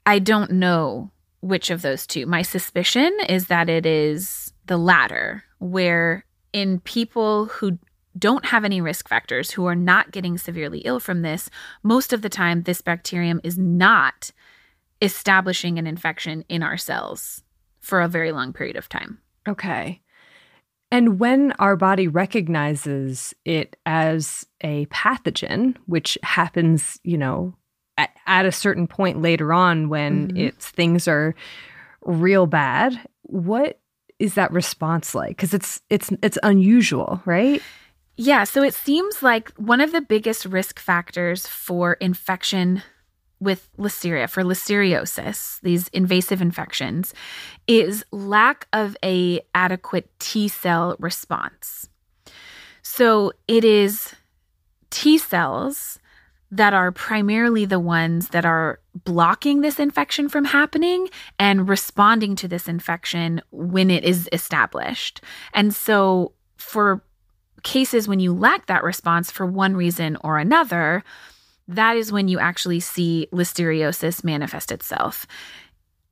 I don't know which of those two. My suspicion is that it is the latter, where in people who don't have any risk factors, who are not getting severely ill from this, most of the time this bacterium is not establishing an infection in our cells for a very long period of time. Okay. And when our body recognizes it as a pathogen, which happens, at a certain point later on when things are real bad, what is that response like? Because it's unusual, right? Yeah. So it seems like one of the biggest risk factors for infection with Listeria, for listeriosis, these invasive infections, is lack of a adequate T cell response. So it is T cells that are primarily the ones that are blocking this infection from happening and responding to this infection when it is established. And so for cases when you lack that response for one reason or another, that is when you actually see listeriosis manifest itself.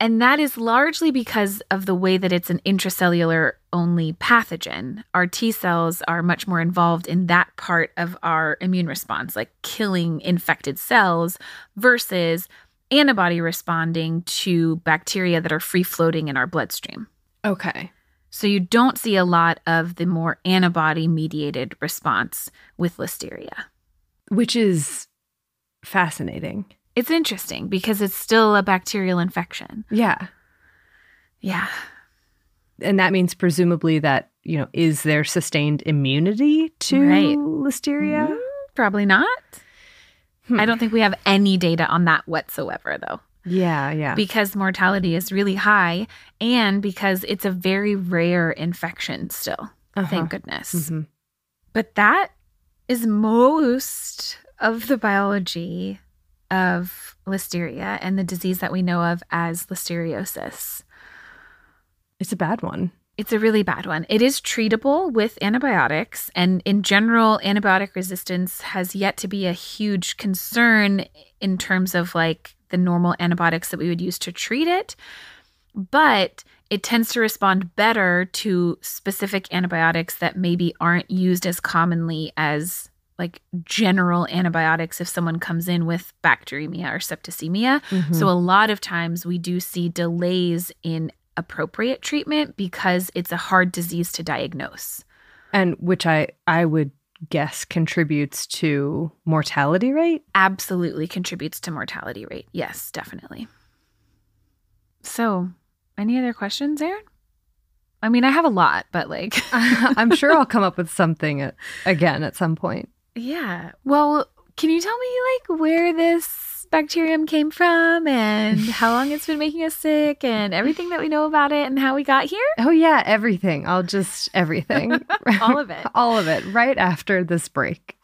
And that is largely because of the way that it's an intracellular-only pathogen. Our T cells are much more involved in that part of our immune response, like killing infected cells, versus antibody responding to bacteria that are free-floating in our bloodstream. Okay. So you don't see a lot of the more antibody-mediated response with Listeria. Which is fascinating. It's interesting because it's still a bacterial infection. Yeah. Yeah. And that means presumably that, is there sustained immunity to Listeria? Probably not. I don't think we have any data on that whatsoever, though. Yeah. Because mortality is really high and because it's a very rare infection still. Thank goodness. But that is most of the biology of Listeria and the disease that we know of as listeriosis? It's a bad one. It's a really bad one. It is treatable with antibiotics, and in general, antibiotic resistance has yet to be a huge concern in terms of like the normal antibiotics that we would use to treat it. But it tends to respond better to specific antibiotics that maybe aren't used as commonly as like general antibiotics if someone comes in with bacteremia or septicemia. So a lot of times we do see delays in appropriate treatment because it's a hard disease to diagnose. And which I would guess contributes to mortality rate? Absolutely contributes to mortality rate. Yes, definitely. So, any other questions, Erin? I mean, I have a lot, but like... I'm sure I'll come up with something again at some point. Yeah. Well, can you tell me like where this bacterium came from and how long it's been making us sick and everything that we know about it and how we got here? Oh yeah, everything. Everything. All of it. All of it, right after this break.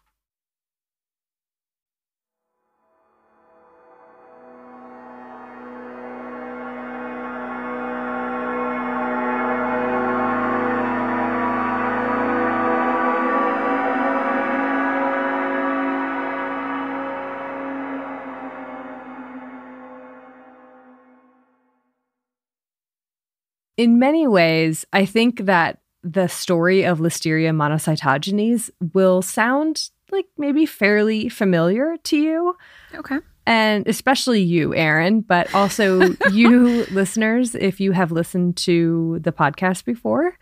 In many ways, I think that the story of Listeria monocytogenes will sound like maybe fairly familiar to you. Okay. And especially you, Erin, but also you listeners, if you have listened to the podcast before.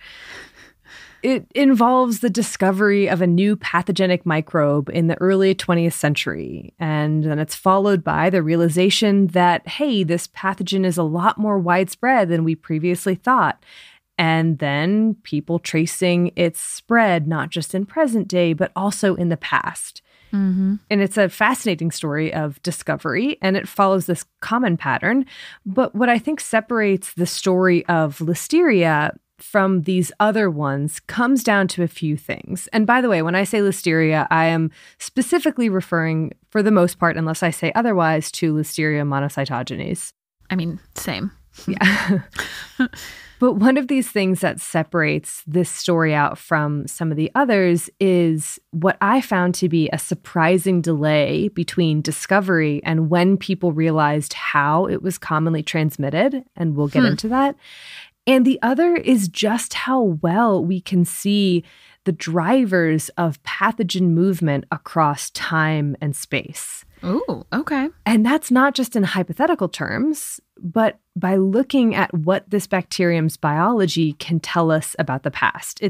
It involves the discovery of a new pathogenic microbe in the early 20th century. And then it's followed by the realization that, hey, this pathogen is a lot more widespread than we previously thought. And then people tracing its spread, not just in present day, but also in the past. And it's a fascinating story of discovery, and it follows this common pattern. But what I think separates the story of Listeria from these other ones comes down to a few things. And by the way, when I say Listeria, I am specifically referring, for the most part, unless I say otherwise, to Listeria monocytogenes. I mean, same. Yeah. But one of these things that separates this story out from some of the others is what I found to be a surprising delay between discovery and when people realized how it was commonly transmitted. And we'll get into that. And the other is just how well we can see the drivers of pathogen movement across time and space. Ooh, okay. And that's not just in hypothetical terms, but by looking at what this bacterium's biology can tell us about the past.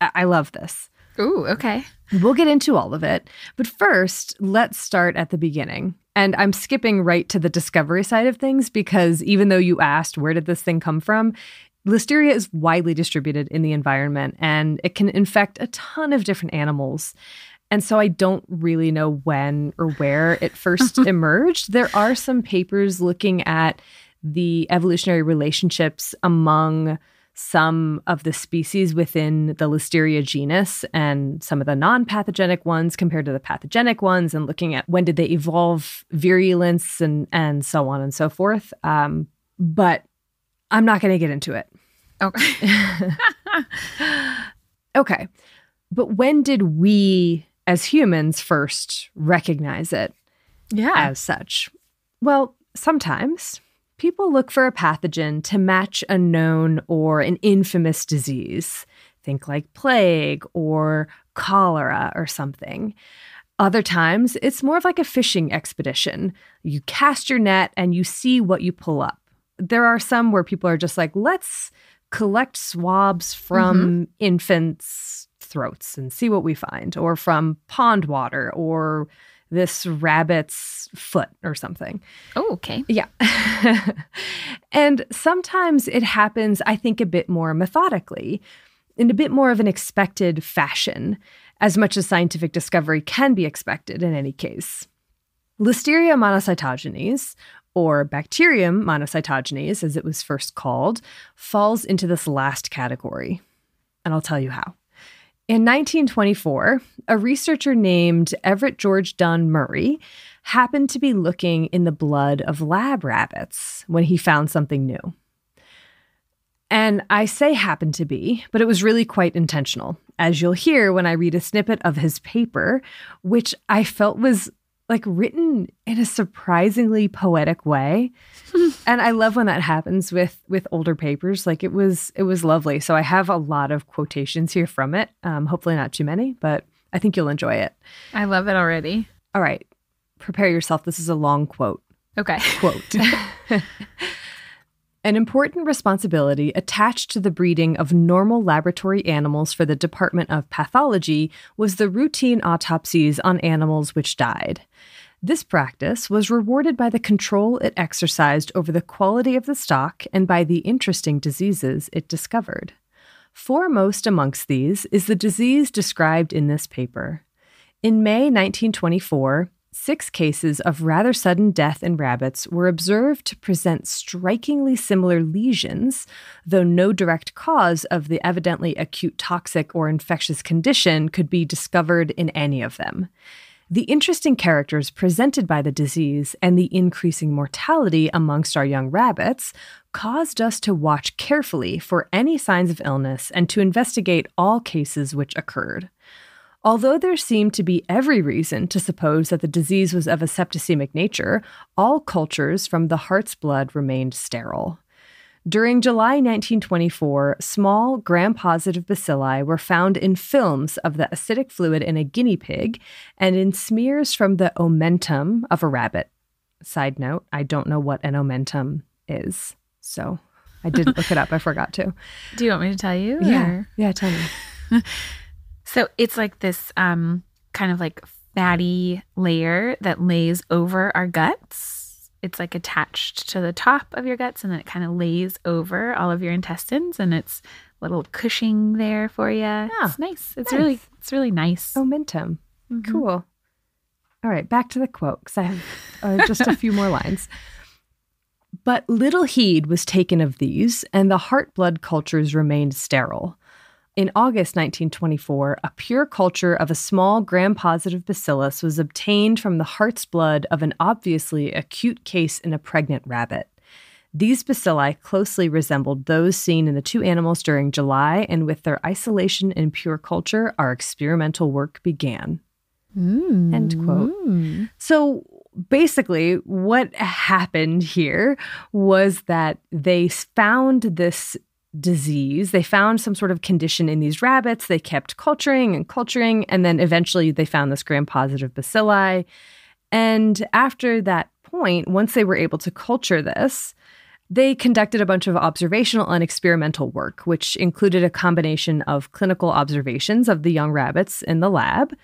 I love this. Ooh, okay. We'll get into all of it. But first, let's start at the beginning. And I'm skipping right to the discovery side of things because even though you asked where did this thing come from, Listeria is widely distributed in the environment and it can infect a ton of different animals. And so I don't really know when or where it first emerged. There are some papers looking at the evolutionary relationships among some of the species within the Listeria genus and some of the non-pathogenic ones compared to the pathogenic ones and looking at when did they evolve virulence and so on and so forth. But I'm not going to get into it. Okay. Okay. But when did we as humans first recognize it as such? Well, sometimes people look for a pathogen to match a known or an infamous disease. Think like plague or cholera or something. Other times, it's more of like a fishing expedition. You cast your net and you see what you pull up. There are some where people are just like, let's collect swabs from infants' throats and see what we find, or from pond water, or this rabbit's foot or something. Oh, okay. Yeah. And sometimes it happens, I think, a bit more methodically, in a bit more of an expected fashion, as much as scientific discovery can be expected in any case. Listeria monocytogenes, or bacterium monocytogenes, as it was first called, falls into this last category. And I'll tell you how. In 1924, a researcher named Everett George Dunn Murray happened to be looking in the blood of lab rabbits when he found something new. And I say happened to be, but it was really quite intentional, as you'll hear when I read a snippet of his paper, which I felt was like written in a surprisingly poetic way. And I love when that happens with older papers. Like it was lovely. So I have a lot of quotations here from it. Hopefully not too many, but I think you'll enjoy it. I love it already. All right. Prepare yourself. This is a long quote. Okay. Quote. An important responsibility attached to the breeding of normal laboratory animals for the Department of Pathology was the routine autopsies on animals which died. This practice was rewarded by the control it exercised over the quality of the stock and by the interesting diseases it discovered. Foremost amongst these is the disease described in this paper. In May 1924, 6 cases of rather sudden death in rabbits were observed to present strikingly similar lesions, though no direct cause of the evidently acute toxic or infectious condition could be discovered in any of them. The interesting characters presented by the disease and the increasing mortality amongst our young rabbits caused us to watch carefully for any signs of illness and to investigate all cases which occurred. Although there seemed to be every reason to suppose that the disease was of a septicemic nature, all cultures from the heart's blood remained sterile. During July 1924, small gram-positive bacilli were found in films of the acidic fluid in a guinea pig and in smears from the omentum of a rabbit. Side note, I don't know what an omentum is, so I didn't look it up. I forgot to. Do you want me to tell you? Yeah, tell me. So it's like this kind of like fatty layer that lays over our guts. It's like attached to the top of your guts, and then it kind of lays over all of your intestines, and it's a little cushioning there for you. Yeah, it's nice. It's really nice. Omentum. Mm-hmm. Cool. All right, back to the quote, because I have just a few more lines. But little heed was taken of these, and the heart blood cultures remained sterile. In August 1924, a pure culture of a small gram-positive bacillus was obtained from the heart's blood of an obviously acute case in a pregnant rabbit. These bacilli closely resembled those seen in the 2 animals during July, and with their isolation in pure culture, our experimental work began. End quote. So basically, what happened here was that they found this disease. They found some sort of condition in these rabbits. They kept culturing, and then eventually they found this gram-positive bacilli. And after that point, once they were able to culture this, they conducted a bunch of observational and experimental work, which included a combination of clinical observations of the young rabbits in the lab,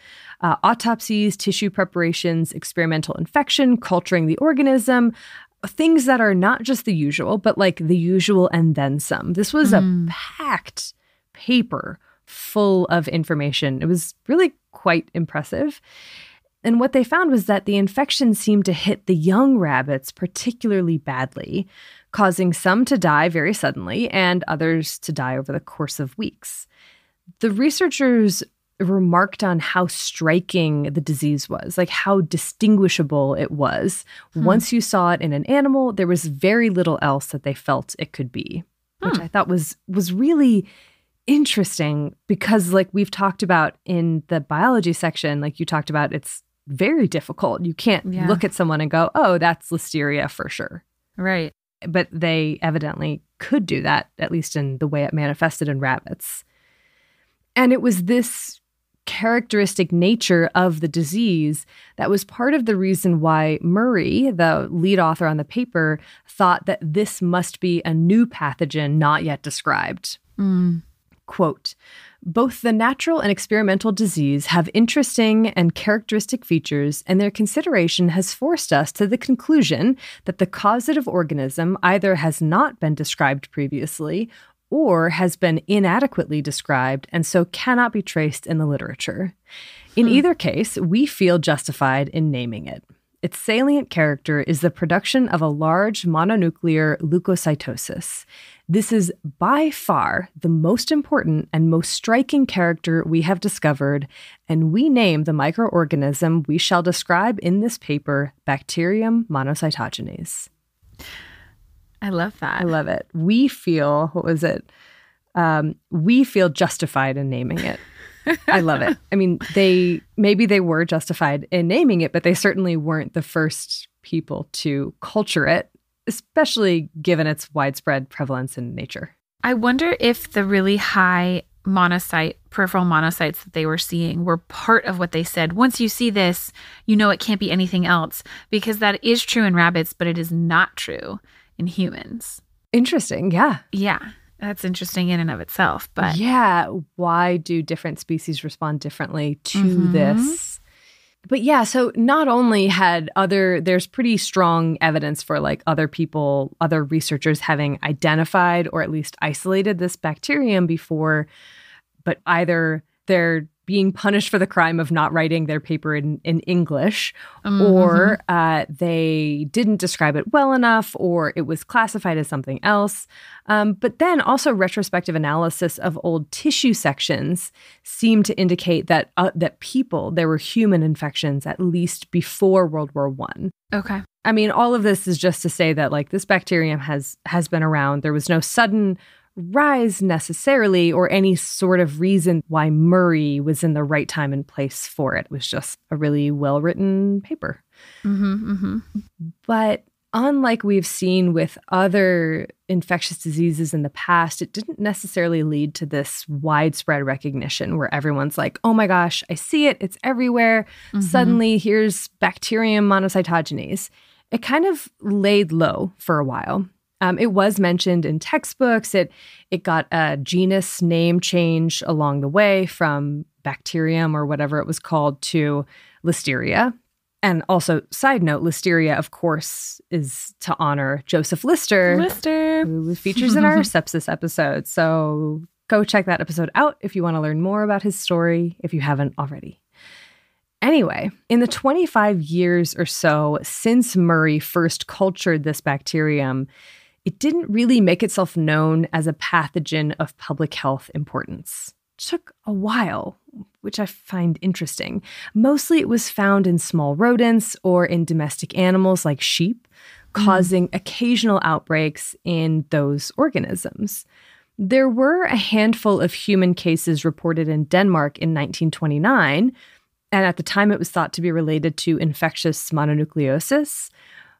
autopsies, tissue preparations, experimental infection, culturing the organism, things that are not just the usual, but like the usual and then some. This was a packed paper full of information. It was really quite impressive. And what they found was that the infection seemed to hit the young rabbits particularly badly, causing some to die very suddenly and others to die over the course of weeks. The researchers remarked on how striking the disease was, like how distinguishable it was. Once you saw it in an animal, there was very little else that they felt it could be, which I thought was really interesting because, like we've talked about in the biology section, like you talked about, it's very difficult. You can't look at someone and go, oh, that's Listeria for sure. Right. But they evidently could do that, at least in the way it manifested in rabbits. And it was this characteristic nature of the disease that was part of the reason why Murray, the lead author on the paper, thought that this must be a new pathogen not yet described. Quote, both the natural and experimental disease have interesting and characteristic features, and their consideration has forced us to the conclusion that the causative organism either has not been described previously or has been inadequately described and so cannot be traced in the literature. In either case, we feel justified in naming it. Its salient character is the production of a large mononuclear leukocytosis. This is by far the most important and most striking character we have discovered, and we name the microorganism we shall describe in this paper bacterium monocytogenes. I love that. I love it. We feel, we feel justified in naming it. I love it. I mean, maybe they were justified in naming it, but they certainly weren't the first people to culture it, especially given its widespread prevalence in nature. I wonder if the really high peripheral monocytes that they were seeing were part of what they said. Once you see this, you know it can't be anything else, because that is true in rabbits, but it is not true in humans. Interesting. Yeah. Yeah. That's interesting in and of itself. But yeah, why do different species respond differently to this? But yeah, so not only there's pretty strong evidence for like other researchers having identified or at least isolated this bacterium before, but either they're being punished for the crime of not writing their paper in English, or they didn't describe it well enough, or it was classified as something else. But then also retrospective analysis of old tissue sections seemed to indicate that there were human infections at least before World War I. Okay. I mean, all of this is just to say that like this bacterium has been around. There was no sudden rise necessarily or any sort of reason why Murray was in the right time and place for it. It was just a really well-written paper. But unlike we've seen with other infectious diseases in the past, it didn't necessarily lead to this widespread recognition where everyone's like, oh my gosh, I see it. It's everywhere. Suddenly, here's bacterium monocytogenes. It kind of laid low for a while. It was mentioned in textbooks. It got a genus name change along the way from bacterium or whatever it was called to Listeria. And also, side note, Listeria, of course, is to honor Joseph Lister, who features in our sepsis episode. So go check that episode out if you want to learn more about his story, if you haven't already. Anyway, in the 25 years or so since Murray first cultured this bacterium, it didn't really make itself known as a pathogen of public health importance. It took a while, which I find interesting. Mostly it was found in small rodents or in domestic animals like sheep, causing occasional outbreaks in those organisms. There were a handful of human cases reported in Denmark in 1929, and at the time it was thought to be related to infectious mononucleosis.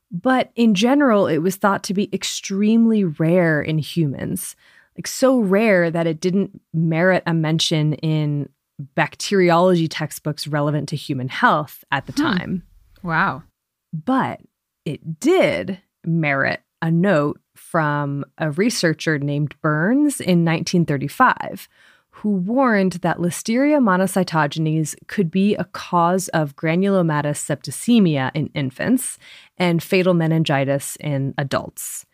But in general, it was thought to be extremely rare in humans, like so rare that it didn't merit a mention in bacteriology textbooks relevant to human health at the time. Wow. But it did merit a note from a researcher named Burns in 1935, who warned that Listeria monocytogenes could be a cause of granulomatous septicemia in infants and fatal meningitis in adults.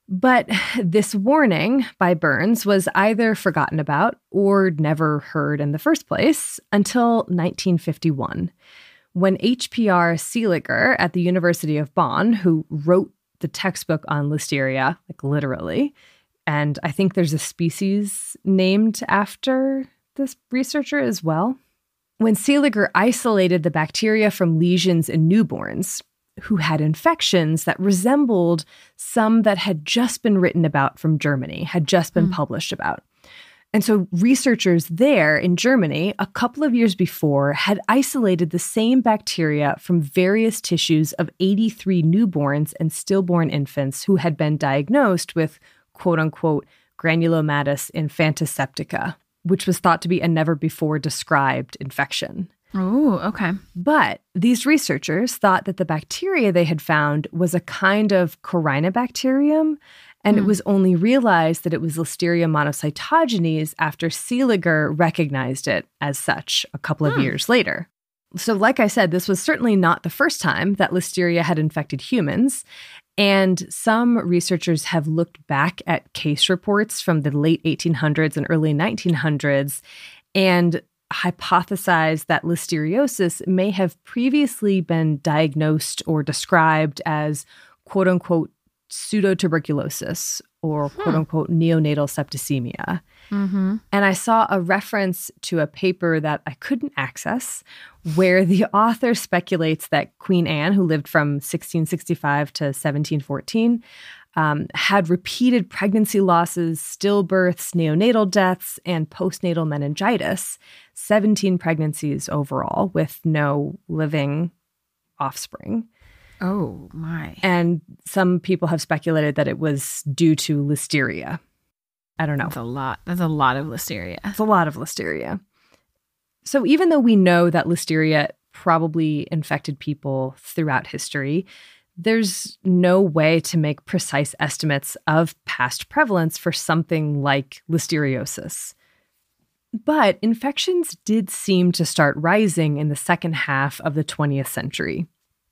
But this warning by Burns was either forgotten about or never heard in the first place until 1951, when H.P.R. Seeliger at the University of Bonn, who wrote the textbook on Listeria, like literally, and I think there's a species named after this researcher as well. When Seeliger isolated the bacteria from lesions in newborns who had infections that resembled some that had just been written about from Germany, had just been published about. And so researchers there in Germany, a couple of years before, had isolated the same bacteria from various tissues of 83 newborns and stillborn infants who had been diagnosed with quote-unquote granulomatous infantiseptica, which was thought to be a never-before-described infection. Oh, okay. But these researchers thought that the bacteria they had found was a kind of Corynebacterium, and it was only realized that it was Listeria monocytogenes after Seeliger recognized it as such a couple of years later. So like I said, this was certainly not the first time that Listeria had infected humans, and some researchers have looked back at case reports from the late 1800s and early 1900s, and hypothesized that listeriosis may have previously been diagnosed or described as quote-unquote pseudotuberculosis or quote-unquote neonatal septicemia. And I saw a reference to a paper that I couldn't access where the author speculates that Queen Anne, who lived from 1665 to 1714, had repeated pregnancy losses, stillbirths, neonatal deaths, and postnatal meningitis, 17 pregnancies overall with no living offspring. Oh, my. And some people have speculated that it was due to listeria. I don't know. That's a lot. That's a lot of listeria. It's a lot of listeria. So even though we know that listeria probably infected people throughout history, there's no way to make precise estimates of past prevalence for something like listeriosis. But infections did seem to start rising in the second half of the 20th century.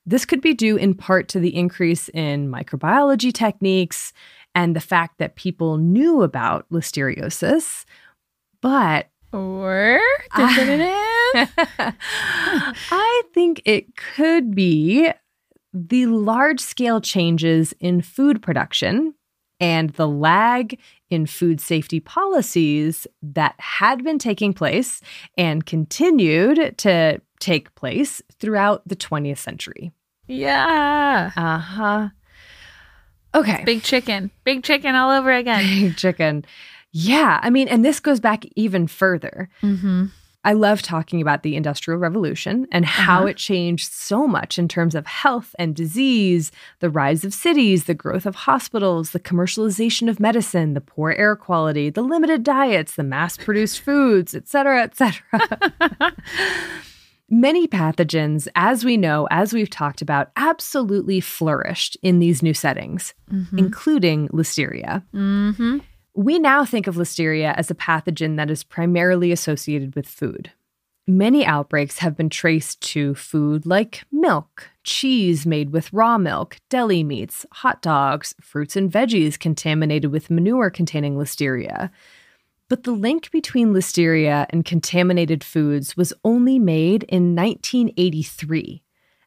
This could be due in part to the increase in microbiology techniques and the fact that people knew about listeriosis, but Or definitive? I think it could be the large-scale changes in food production and the lag in food safety policies that had been taking place and continued to take place throughout the 20th century. Yeah. Uh-huh. Okay. Big chicken. Big chicken all over again. Big chicken. Yeah. I mean, and this goes back even further. I love talking about the Industrial Revolution and how it changed so much in terms of health and disease, the rise of cities, the growth of hospitals, the commercialization of medicine, the poor air quality, the limited diets, the mass-produced foods, et cetera, et cetera. Many pathogens, as we know, as we've talked about, absolutely flourished in these new settings, including listeria. We now think of listeria as a pathogen that is primarily associated with food. Many outbreaks have been traced to food like milk, cheese made with raw milk, deli meats, hot dogs, fruits and veggies contaminated with manure containing listeria. But the link between listeria and contaminated foods was only made in 1983,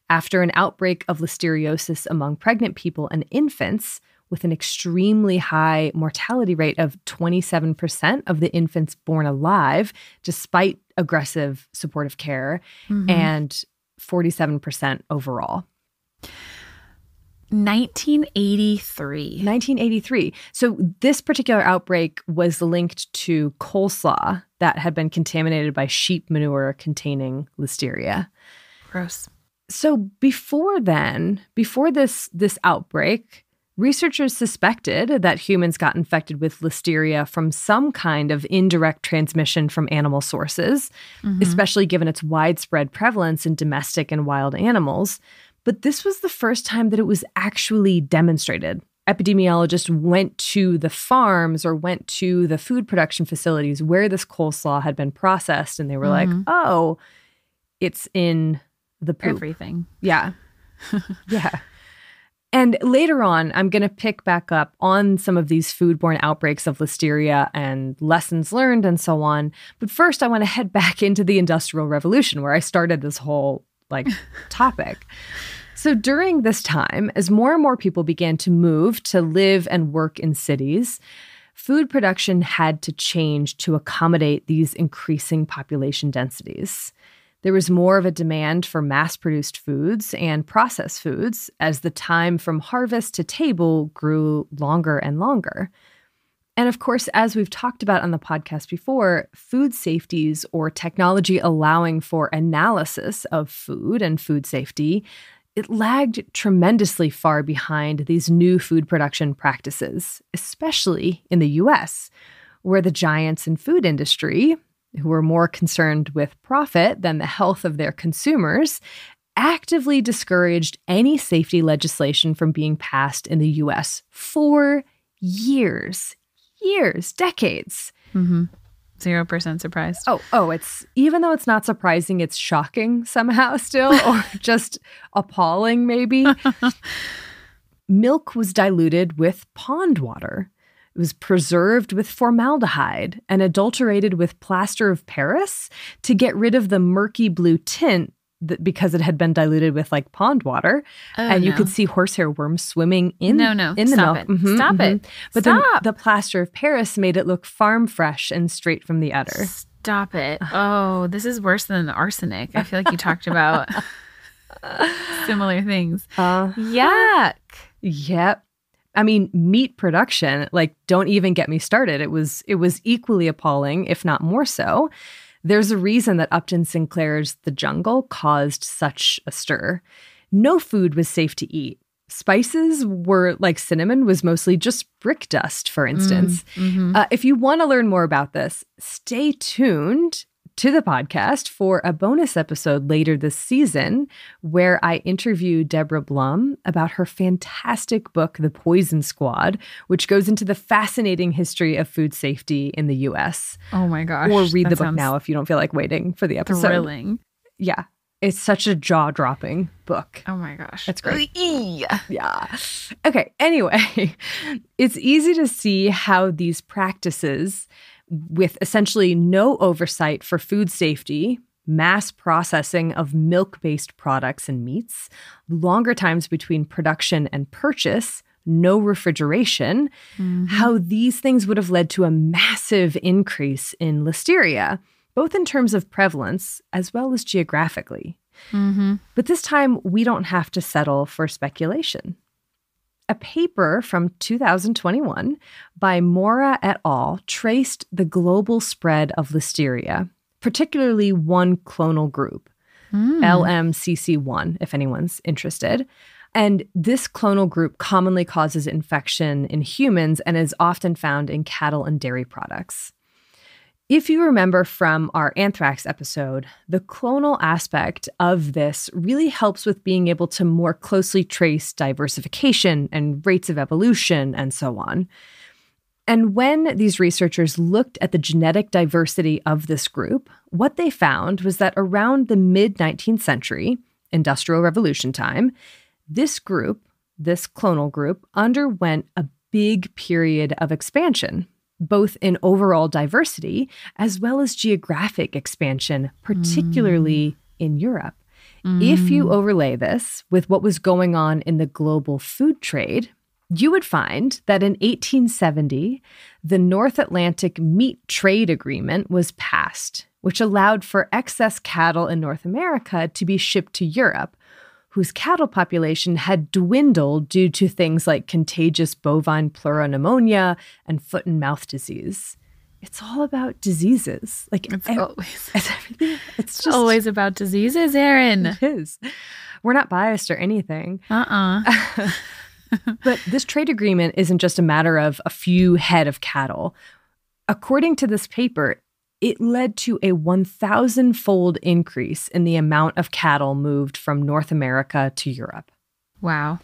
after an outbreak of listeriosis among pregnant people and infants, with an extremely high mortality rate of 27% of the infants born alive, despite aggressive supportive care, and 47% overall. 1983. So this particular outbreak was linked to coleslaw that had been contaminated by sheep manure containing listeria. Gross. So before this outbreak, researchers suspected that humans got infected with listeria from some kind of indirect transmission from animal sources, especially given its widespread prevalence in domestic and wild animals. But this was the first time that it was actually demonstrated. Epidemiologists went to the farms or went to the food production facilities where this coleslaw had been processed, and they were like, oh, it's in the poop. Everything. Yeah. Yeah. And later on, I'm going to pick back up on some of these foodborne outbreaks of listeria and lessons learned and so on. But first, I want to head back into the Industrial Revolution, where I started this whole topic. So during this time, as more and more people began to move to live and work in cities, food production had to change to accommodate these increasing population densities. There was more of a demand for mass-produced foods and processed foods as the time from harvest to table grew longer and longer. And of course, as we've talked about on the podcast before, food safeties or technology allowing for analysis of food and food safety, it lagged tremendously far behind these new food production practices, especially in the US, where the giants in food industry, who were more concerned with profit than the health of their consumers, actively discouraged any safety legislation from being passed in the US for years, decades. 0% surprised. Oh, it's, even though it's not surprising, it's shocking somehow still, or just appalling maybe. Milk was diluted with pond water. It was preserved with formaldehyde and adulterated with plaster of Paris to get rid of the murky blue tint because it had been diluted with like pond water. And you could see horsehair worms swimming in the milk. Stop it. But then the plaster of Paris made it look farm fresh and straight from the udder. Stop it. Oh, this is worse than arsenic. I feel like you talked about similar things. Yuck. Yep. I mean, meat production, like, don't even get me started. It was equally appalling, if not more so. There's a reason that Upton Sinclair's The Jungle caused such a stir. No food was safe to eat. Spices were, like cinnamon, was mostly just brick dust, for instance. If you want to learn more about this, stay tuned to the podcast for a bonus episode later this season where I interview Deborah Blum about her fantastic book, The Poison Squad, which goes into the fascinating history of food safety in the U.S. Oh my gosh. Or read the book now if you don't feel like waiting for the episode. Thrilling. Yeah. It's such a jaw-dropping book. Oh my gosh. It's great. Yeah. Okay. Anyway, it's easy to see how these practices with essentially no oversight for food safety, mass processing of milk-based products and meats, longer times between production and purchase, no refrigeration, how these things would have led to a massive increase in Listeria, both in terms of prevalence as well as geographically. But this time, we don't have to settle for speculation. A paper from 2021 by Mora et al. Traced the global spread of Listeria, particularly one clonal group, LMCC1, if anyone's interested. And this clonal group commonly causes infection in humans and is often found in cattle and dairy products. If you remember from our anthrax episode, the clonal aspect of this really helps with being able to more closely trace diversification and rates of evolution and so on. And when these researchers looked at the genetic diversity of this group, what they found was that around the mid-19th century, Industrial Revolution time, this group, this clonal group, underwent a big period of expansion, both in overall diversity as well as geographic expansion, particularly in Europe. If you overlay this with what was going on in the global food trade, you would find that in 1870, the North Atlantic Meat Trade Agreement was passed, which allowed for excess cattle in North America to be shipped to Europe, whose cattle population had dwindled due to things like contagious bovine pleuropneumonia and foot and mouth disease. It's all about diseases. Like it's everything. It's just always about diseases, Erin. It is. We're not biased or anything. But this trade agreement isn't just a matter of a few head of cattle. According to this paper, it led to a 1,000-fold increase in the amount of cattle moved from North America to Europe. Wow.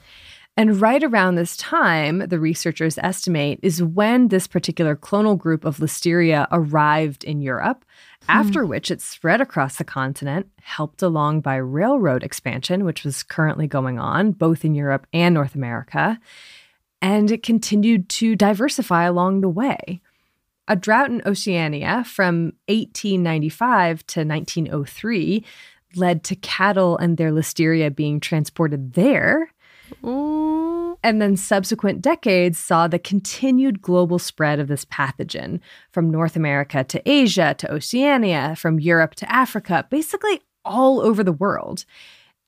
And right around this time, the researchers estimate, is when this particular clonal group of Listeria arrived in Europe, after which it spread across the continent, helped along by railroad expansion, which was currently going on both in Europe and North America, and it continued to diversify along the way. A drought in Oceania from 1895 to 1903 led to cattle and their Listeria being transported there. Ooh. And then subsequent decades saw the continued global spread of this pathogen from North America to Asia to Oceania, from Europe to Africa, basically all over the world.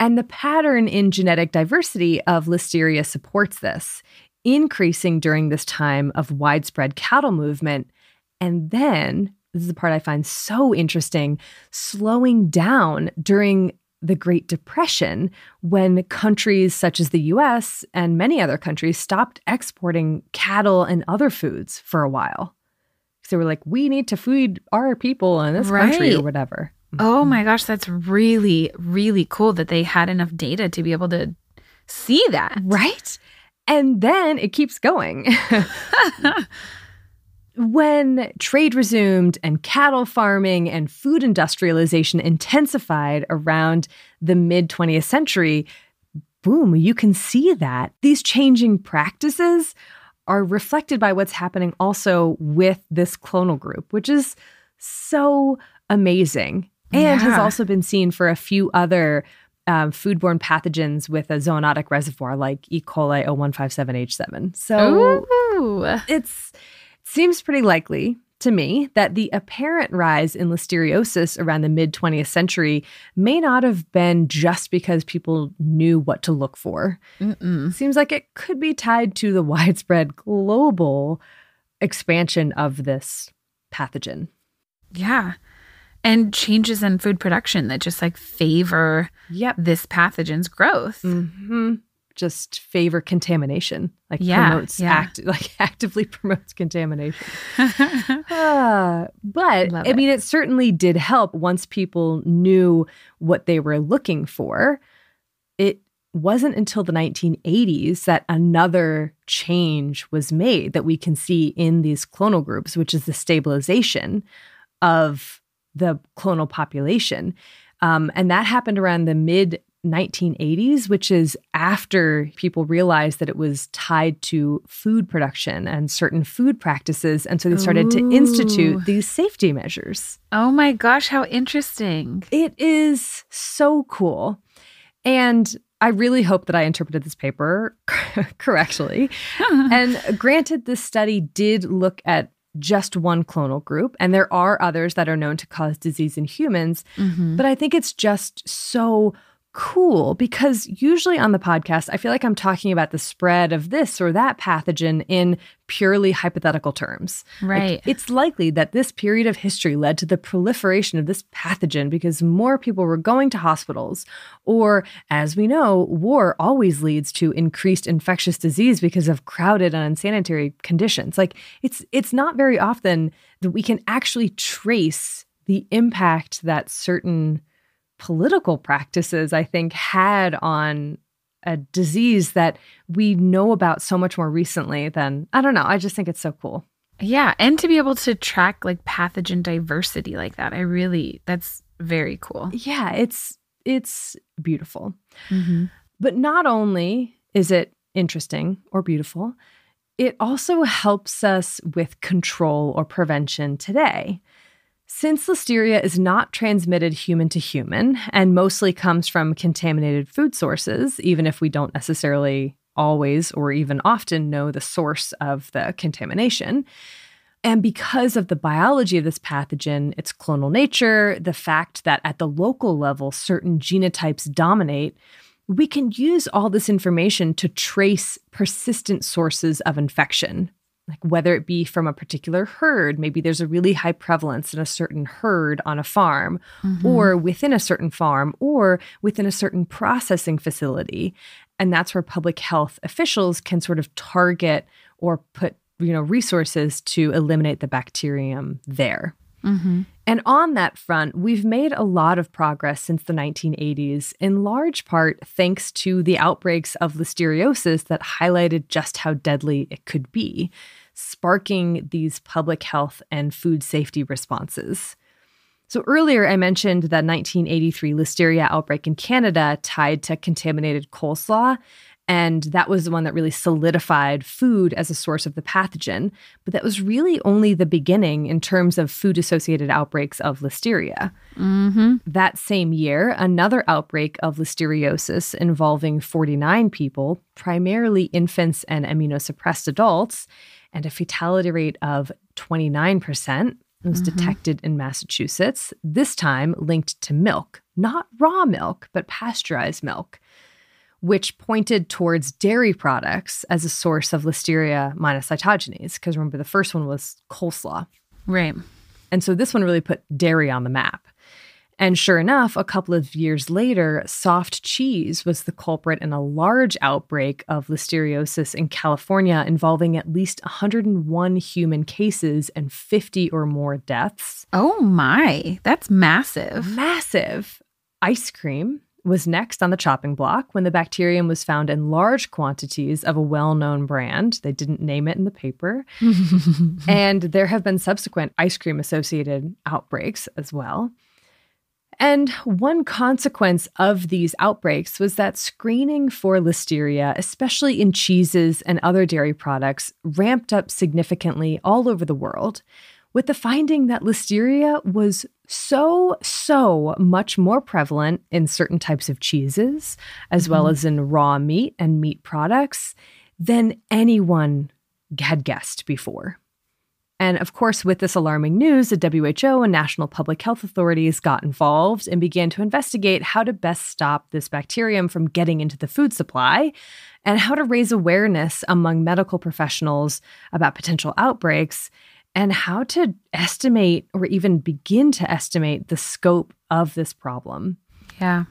And the pattern in genetic diversity of Listeria supports this, increasing during this time of widespread cattle movement. And then, this is the part I find so interesting, slowing down during the Great Depression when countries such as the US and many other countries stopped exporting cattle and other foods for a while. So they were like, we need to feed our people in this country or whatever. Oh my gosh, that's really, really cool that they had enough data to be able to see that. Right? And then it keeps going. When trade resumed and cattle farming and food industrialization intensified around the mid-20th century, boom, you can see that these changing practices are reflected by what's happening also with this clonal group, which is so amazing and has also been seen for a few other food-borne pathogens with a zoonotic reservoir like E. coli 0157H7. So it seems pretty likely to me that the apparent rise in listeriosis around the mid-20th century may not have been just because people knew what to look for. Seems like it could be tied to the widespread global expansion of this pathogen. Yeah. And changes in food production that just like favor this pathogen's growth. Just favor contamination, like promotes actively promotes contamination. But I mean, it certainly did help once people knew what they were looking for. It wasn't until the 1980s that another change was made that we can see in these clonal groups, which is the stabilization of the clonal population. And that happened around the mid-1980s, which is after people realized that it was tied to food production and certain food practices. And so they started to institute these safety measures. Oh my gosh, how interesting. It is so cool. And I really hope that I interpreted this paper correctly. And granted, this study did look at just one clonal group, and there are others that are known to cause disease in humans. But I think it's just so cool because usually on the podcast, I feel like I'm talking about the spread of this or that pathogen in purely hypothetical terms. Right. Like, it's likely that this period of history led to the proliferation of this pathogen because more people were going to hospitals. Or, as we know, war always leads to increased infectious disease because of crowded and unsanitary conditions. Like, it's not very often that we can actually trace the impact that certain political practices, I think, had on a disease that we know about so much more recently than, I don't know, I just think it's so cool. Yeah, and to be able to track like pathogen diversity like that, that's very cool. Yeah, it's beautiful. But not only is it interesting or beautiful, it also helps us with control or prevention today. Since Listeria is not transmitted human to human and mostly comes from contaminated food sources, even if we don't necessarily always or even often know the source of the contamination, and because of the biology of this pathogen, its clonal nature, the fact that at the local level certain genotypes dominate, we can use all this information to trace persistent sources of infection. Like whether it be from a particular herd, maybe there's a really high prevalence in a certain herd on a farm, or within a certain farm, or within a certain processing facility. And that's where public health officials can sort of target or put, resources to eliminate the bacterium there. And on that front, we've made a lot of progress since the 1980s, in large part thanks to the outbreaks of listeriosis that highlighted just how deadly it could be, sparking these public health and food safety responses. So earlier, I mentioned the 1983 Listeria outbreak in Canada tied to contaminated coleslaw, and that was the one that really solidified food as a source of the pathogen. But that was really only the beginning in terms of food-associated outbreaks of Listeria. That same year, another outbreak of listeriosis involving 49 people, primarily infants and immunosuppressed adults, and a fatality rate of 29%, was detected in Massachusetts, this time linked to milk, not raw milk, but pasteurized milk, which pointed towards dairy products as a source of Listeria monocytogenes. Because remember, the first one was coleslaw. Right. And so this one really put dairy on the map. And sure enough, a couple of years later, soft cheese was the culprit in a large outbreak of listeriosis in California involving at least 101 human cases and 50 or more deaths. Oh my, that's massive. Massive. Ice cream was next on the chopping block when the bacterium was found in large quantities of a well-known brand. They didn't name it in the paper. And there have been subsequent ice cream-associated outbreaks as well. And one consequence of these outbreaks was that screening for Listeria, especially in cheeses and other dairy products, ramped up significantly all over the world, with the finding that Listeria was so much more prevalent in certain types of cheeses, as well as in raw meat and meat products, than anyone had guessed before. And of course, with this alarming news, the WHO and national public health authorities got involved and began to investigate how to best stop this bacterium from getting into the food supply and how to raise awareness among medical professionals about potential outbreaks and how to estimate or even begin to estimate the scope of this problem. Yeah.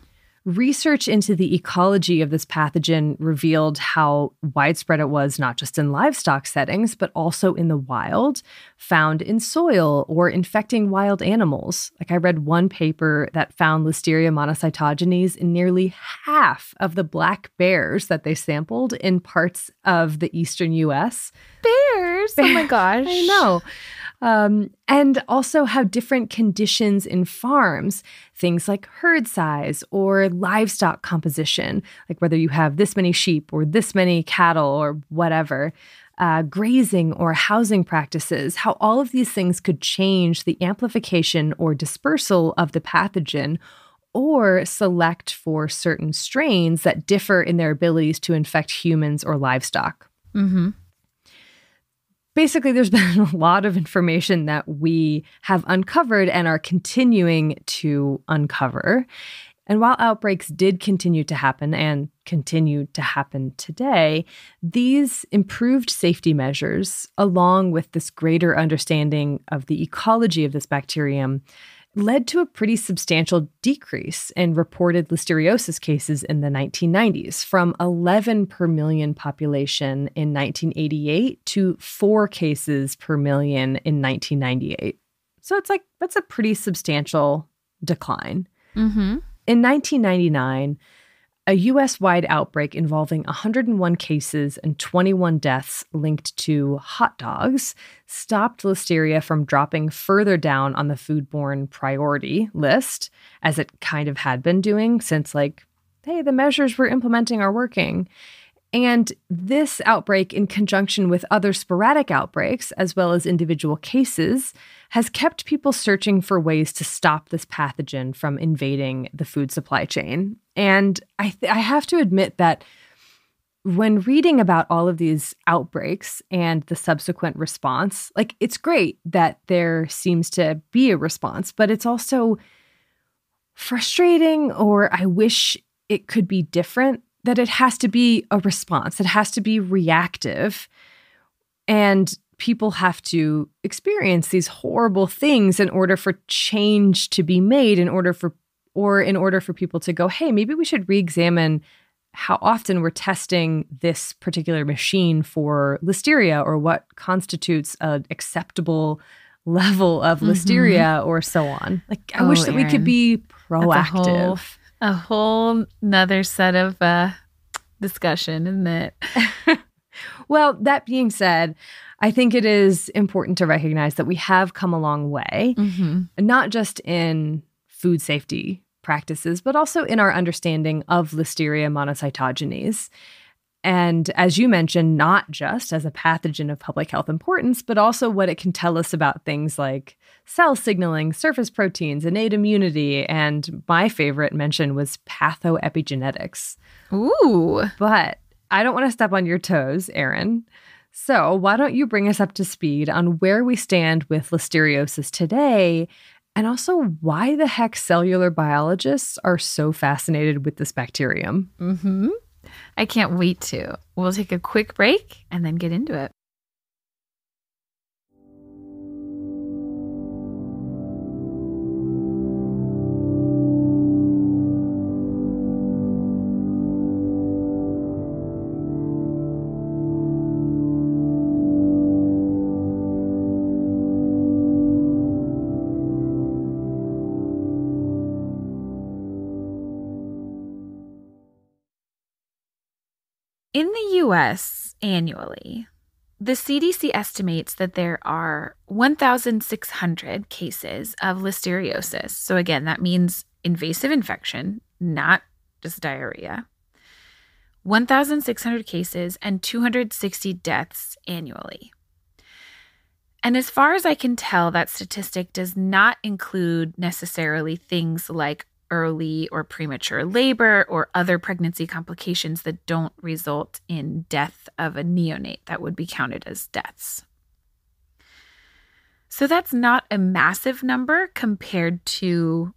Research into the ecology of this pathogen revealed how widespread it was, not just in livestock settings, but also in the wild, found in soil or infecting wild animals. Like I read one paper that found Listeria monocytogenes in nearly half of the black bears that they sampled in parts of the eastern U.S. Bears? Oh my gosh. I know. And also how different conditions in farms, things like herd size or livestock composition, like whether you have this many sheep or this many cattle or whatever, grazing or housing practices, how all of these things could change the amplification or dispersal of the pathogen or select for certain strains that differ in their abilities to infect humans or livestock. Mm-hmm. Basically, there's been a lot of information that we have uncovered and are continuing to uncover. And while outbreaks did continue to happen and continue to happen today, these improved safety measures, along with this greater understanding of the ecology of this bacterium, led to a pretty substantial decrease in reported listeriosis cases in the 1990s, from 11 per million population in 1988 to 4 cases per million in 1998. So it's like, that's a pretty substantial decline. Mm-hmm. In 1999, a U.S.-wide outbreak involving 101 cases and 21 deaths linked to hot dogs stopped Listeria from dropping further down on the food-borne priority list, as it kind of had been doing since, like, hey, the measures we're implementing are working. And this outbreak, in conjunction with other sporadic outbreaks, as well as individual cases, has kept people searching for ways to stop this pathogen from invading the food supply chain. And I have to admit that when reading about all of these outbreaks and the subsequent response, like, it's great that there seems to be a response, but it's also frustrating, or I wish it could be different, that it has to be a response. It has to be reactive. And people have to experience these horrible things in order for change to be made, in order for people to go, hey, maybe we should re-examine how often we're testing this particular machine for Listeria, or what constitutes an acceptable level of Listeria, or so on. Like, I wish that we could be proactive. A whole nother set of discussion, isn't it? Well, that being said, I think it is important to recognize that we have come a long way, not just in food safety practices, but also in our understanding of Listeria monocytogenes. And as you mentioned, not just as a pathogen of public health importance, but also what it can tell us about things like cell signaling, surface proteins, innate immunity, and my favorite mention was pathoepigenetics. Ooh. But I don't want to step on your toes, Erin. So why don't you bring us up to speed on where we stand with listeriosis today, and also why the heck cellular biologists are so fascinated with this bacterium? Mm-hmm. I can't wait to. We'll take a quick break and then get into it. In the U.S. annually, the CDC estimates that there are 1,600 cases of listeriosis. So again, that means invasive infection, not just diarrhea, 1,600 cases, and 260 deaths annually. And as far as I can tell, that statistic does not include necessarily things like early or premature labor or other pregnancy complications that don't result in death of a neonate that would be counted as deaths. So that's not a massive number compared to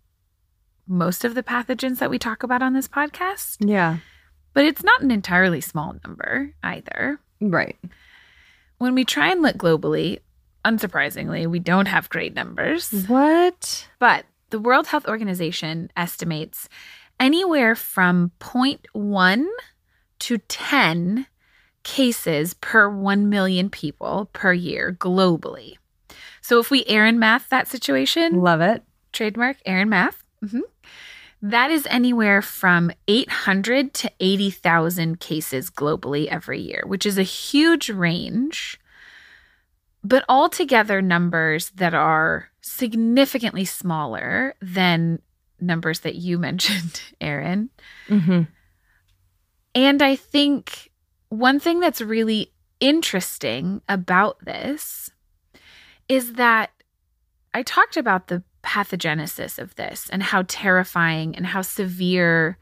most of the pathogens that we talk about on this podcast. Yeah. But it's not an entirely small number either. Right. When we try and look globally, unsurprisingly, we don't have great numbers. What? But the World Health Organization estimates anywhere from 0.1 to 10 cases per 1 million people per year globally. So if we Aaron math that situation, Love it. trademark Aaron math, that is anywhere from 800 to 80,000 cases globally every year, which is a huge range, but altogether numbers that are significantly smaller than numbers that you mentioned, Aaron. Mm-hmm. And I think one thing that's really interesting about this is that I talked about the pathogenesis of this and how terrifying and how severe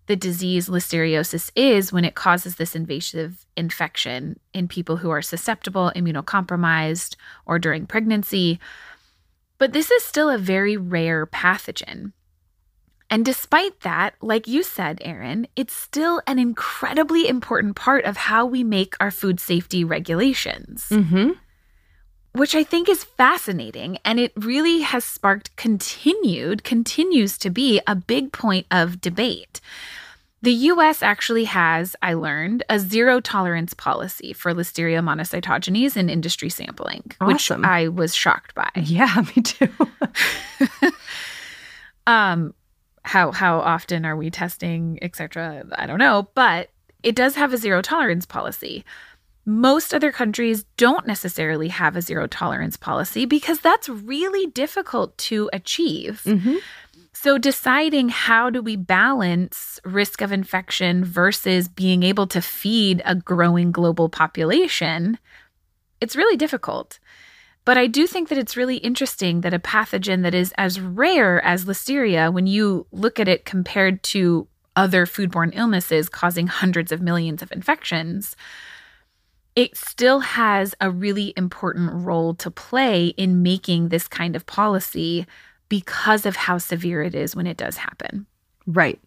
the disease listeriosis is when it causes this invasive infection in people who are susceptible, immunocompromised, or during pregnancy. But this is still a very rare pathogen. And despite that, like you said, Aaron, it's still an incredibly important part of how we make our food safety regulations. Mm-hmm. Which I think is fascinating, and it really has sparked continues to be a big point of debate. The U.S. actually has, I learned, a zero-tolerance policy for Listeria monocytogenes in industry sampling, Awesome. which I was shocked by. Yeah, me too. How often are we testing, et cetera? I don't know, but it does have a zero-tolerance policy. Most other countries don't necessarily have a zero-tolerance policy because that's really difficult to achieve. Mm-hmm. So deciding how do we balance risk of infection versus being able to feed a growing global population, it's really difficult. But I do think that it's really interesting that a pathogen that is as rare as Listeria, when you look at it compared to other foodborne illnesses causing hundreds of millions of infections, it still has a really important role to play in making this kind of policy because of how severe it is when it does happen. Right.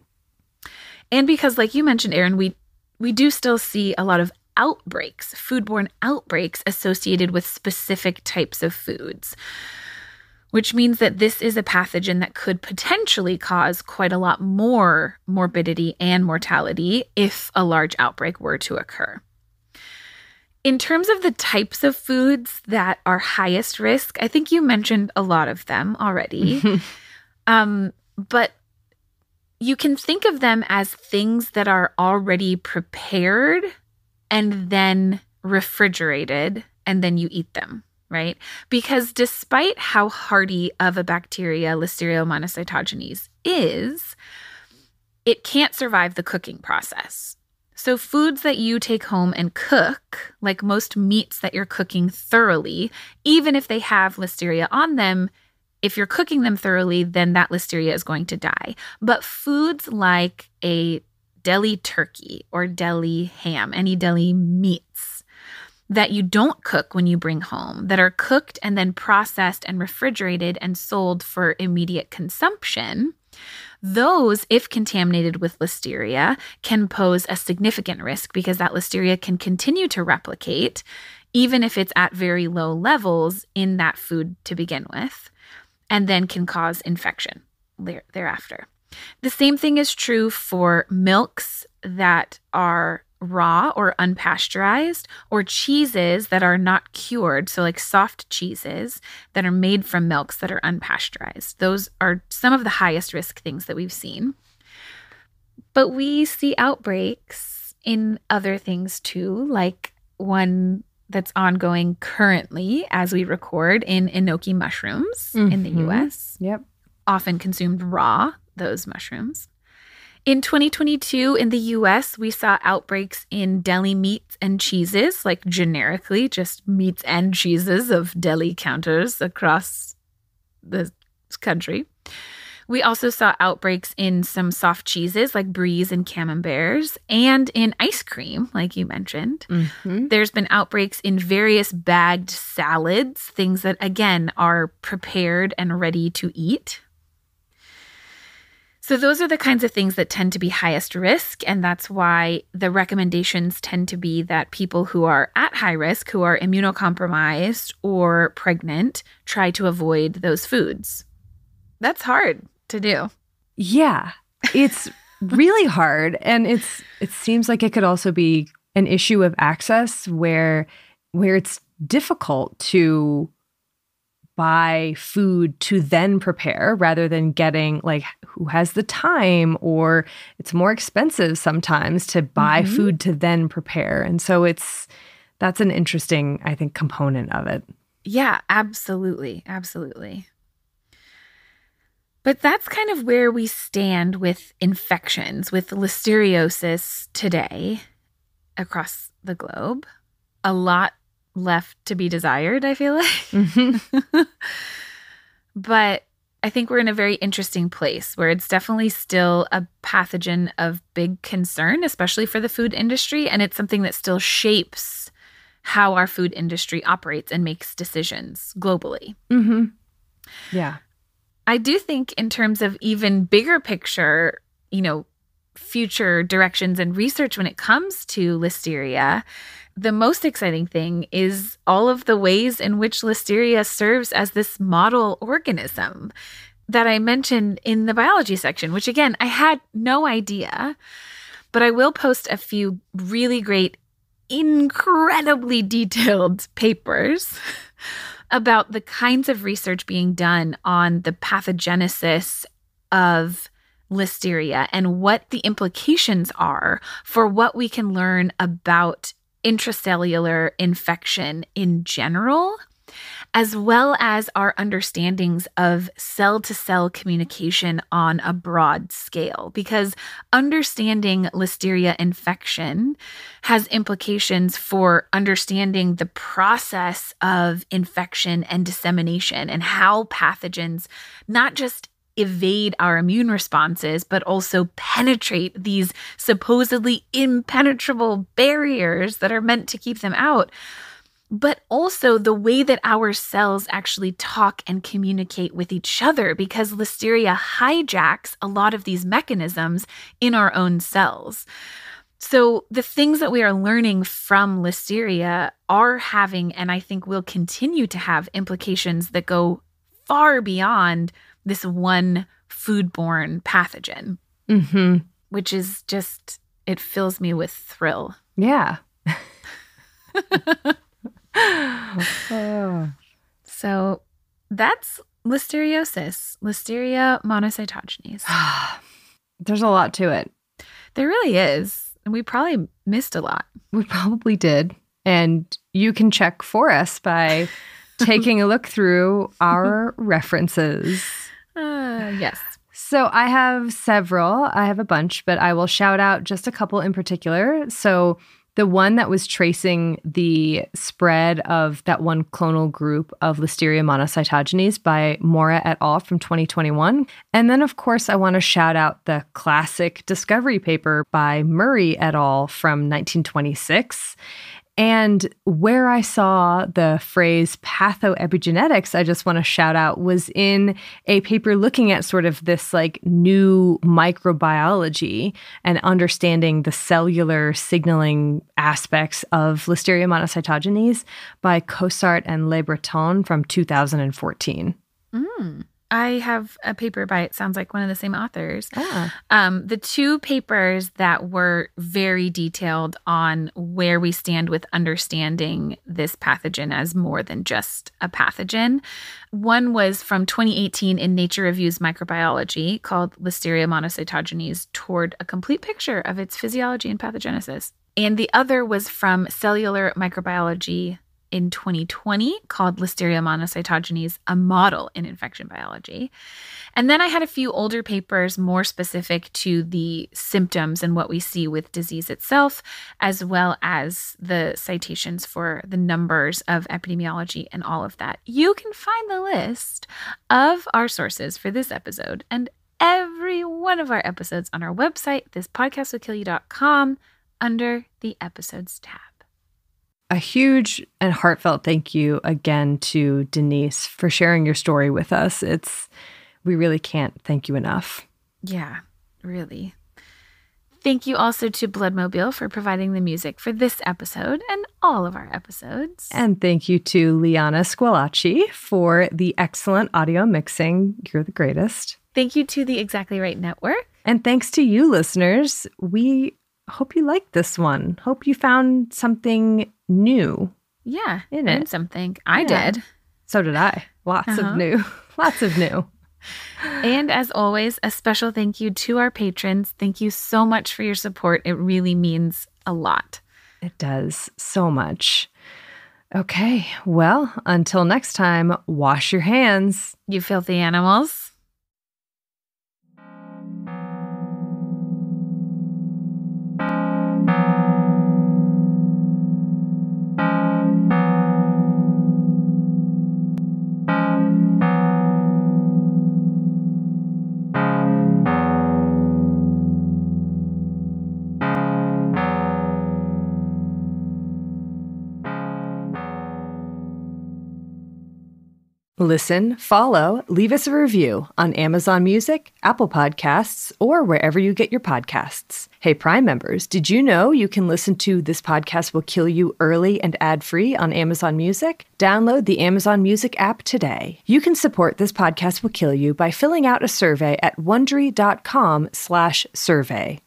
And because, like you mentioned, Aaron, we do still see a lot of outbreaks, foodborne outbreaks associated with specific types of foods, which means that this is a pathogen that could potentially cause quite a lot more morbidity and mortality if a large outbreak were to occur. In terms of the types of foods that are highest risk, I think you mentioned a lot of them already. But you can think of them as things that are already prepared and then refrigerated, and then you eat them, right? Because despite how hardy of a bacteria Listeria monocytogenes is, it can't survive the cooking process. So foods that you take home and cook, like most meats that you're cooking thoroughly, even if they have Listeria on them, if you're cooking them thoroughly, then that Listeria is going to die. But foods like a deli turkey or deli ham, any deli meats that you don't cook when you bring home, that are cooked and then processed and refrigerated and sold for immediate consumption, those, if contaminated with Listeria, can pose a significant risk because that Listeria can continue to replicate, even if it's at very low levels in that food to begin with, and then can cause infection thereafter. The same thing is true for milks that are raw or unpasteurized, or cheeses that are not cured, so like soft cheeses that are made from milks that are unpasteurized. Those are some of the highest risk things that we've seen. But we see outbreaks in other things too, like one that's ongoing currently as we record in enoki mushrooms in the US. Yep. Often consumed raw. those mushrooms. In 2022, in the US, we saw outbreaks in deli meats and cheeses, like generically, just meats and cheeses of deli counters across the country. We also saw outbreaks in some soft cheeses like bries and camemberts, and in ice cream, like you mentioned. Mm-hmm. There's been outbreaks in various bagged salads, things that, again, are prepared and ready to eat. So those are the kinds of things that tend to be highest risk, and that's why the recommendations tend to be that people who are at high risk, who are immunocompromised or pregnant, try to avoid those foods. That's hard to do. Yeah, it's really hard, and it seems like it could also be an issue of access where it's difficult to buy food to then prepare rather than getting like who has the time, or it's more expensive sometimes to buy food to then prepare. And so that's an interesting, I think, component of it. Yeah, absolutely. Absolutely. But that's kind of where we stand with infections, with listeriosis today across the globe. A lot left to be desired, I feel like. Mm-hmm. But I think we're in a very interesting place where it's definitely still a pathogen of big concern, especially for the food industry. And it's something that still shapes how our food industry operates and makes decisions globally. Mm-hmm. Yeah. I do think in terms of even bigger picture, future directions and research when it comes to Listeria, the most exciting thing is all of the ways in which Listeria serves as this model organism that I mentioned in the biology section, which again, I had no idea, but I will post a few really great, incredibly detailed papers about the kinds of research being done on the pathogenesis of Listeria and what the implications are for what we can learn about intracellular infection in general, as well as our understandings of cell-to-cell communication on a broad scale. Because understanding Listeria infection has implications for understanding the process of infection and dissemination and how pathogens not just evade our immune responses, but also penetrate these supposedly impenetrable barriers that are meant to keep them out. But also the way that our cells actually talk and communicate with each other, because Listeria hijacks a lot of these mechanisms in our own cells. So the things that we are learning from Listeria are having, and I think will continue to have, implications that go far beyond this one food-borne pathogen, which is just, it fills me with thrill. Yeah. So that's listeriosis, Listeria monocytogenes. There's a lot to it. There really is. And we probably missed a lot. We probably did. And you can check for us by taking a look through our references. Yes. So I have several. I have a bunch, but I will shout out just a couple in particular. So the one that was tracing the spread of that one clonal group of Listeria monocytogenes by Mora et al. From 2021. And then, of course, I want to shout out the classic discovery paper by Murray et al. From 1926. And where I saw the phrase pathoepigenetics, I just want to shout out, was in a paper looking at sort of this like new microbiology and understanding the cellular signaling aspects of Listeria monocytogenes by Cossart and Le Breton from 2014. I have a paper by, it sounds like one of the same authors. The two papers that were very detailed on where we stand with understanding this pathogen as more than just a pathogen. One was from 2018 in Nature Reviews Microbiology called Listeria monocytogenes Toward a Complete Picture of Its Physiology and Pathogenesis. And the other was from Cellular Microbiology, in 2020 called Listeria monocytogenes, a model in infection biology. And then I had a few older papers more specific to the symptoms and what we see with disease itself, as well as the citations for the numbers of epidemiology and all of that. You can find the list of our sources for this episode and every one of our episodes on our website, thispodcastwillkillyou.com, under the episodes tab. A huge and heartfelt thank you again to Denise for sharing your story with us. We really can't thank you enough. Yeah, really. Thank you also to Bloodmobile for providing the music for this episode and all of our episodes. And thank you to Liana Squilacci for the excellent audio mixing. You're the greatest. Thank you to the Exactly Right Network. And thanks to you, listeners. We hope you liked this one. Hope you found something new. Yeah, in learned it. Something. I did. So did I. Lots of new. Lots of new. And as always, a special thank you to our patrons. Thank you so much for your support. It really means a lot. It does so much. Okay, well, until next time, wash your hands. You filthy animals. Listen, follow, leave us a review on Amazon Music, Apple Podcasts, or wherever you get your podcasts. Hey, Prime members, did you know you can listen to This Podcast Will Kill You early and ad-free on Amazon Music? Download the Amazon Music app today. You can support This Podcast Will Kill You by filling out a survey at Wondery.com/survey.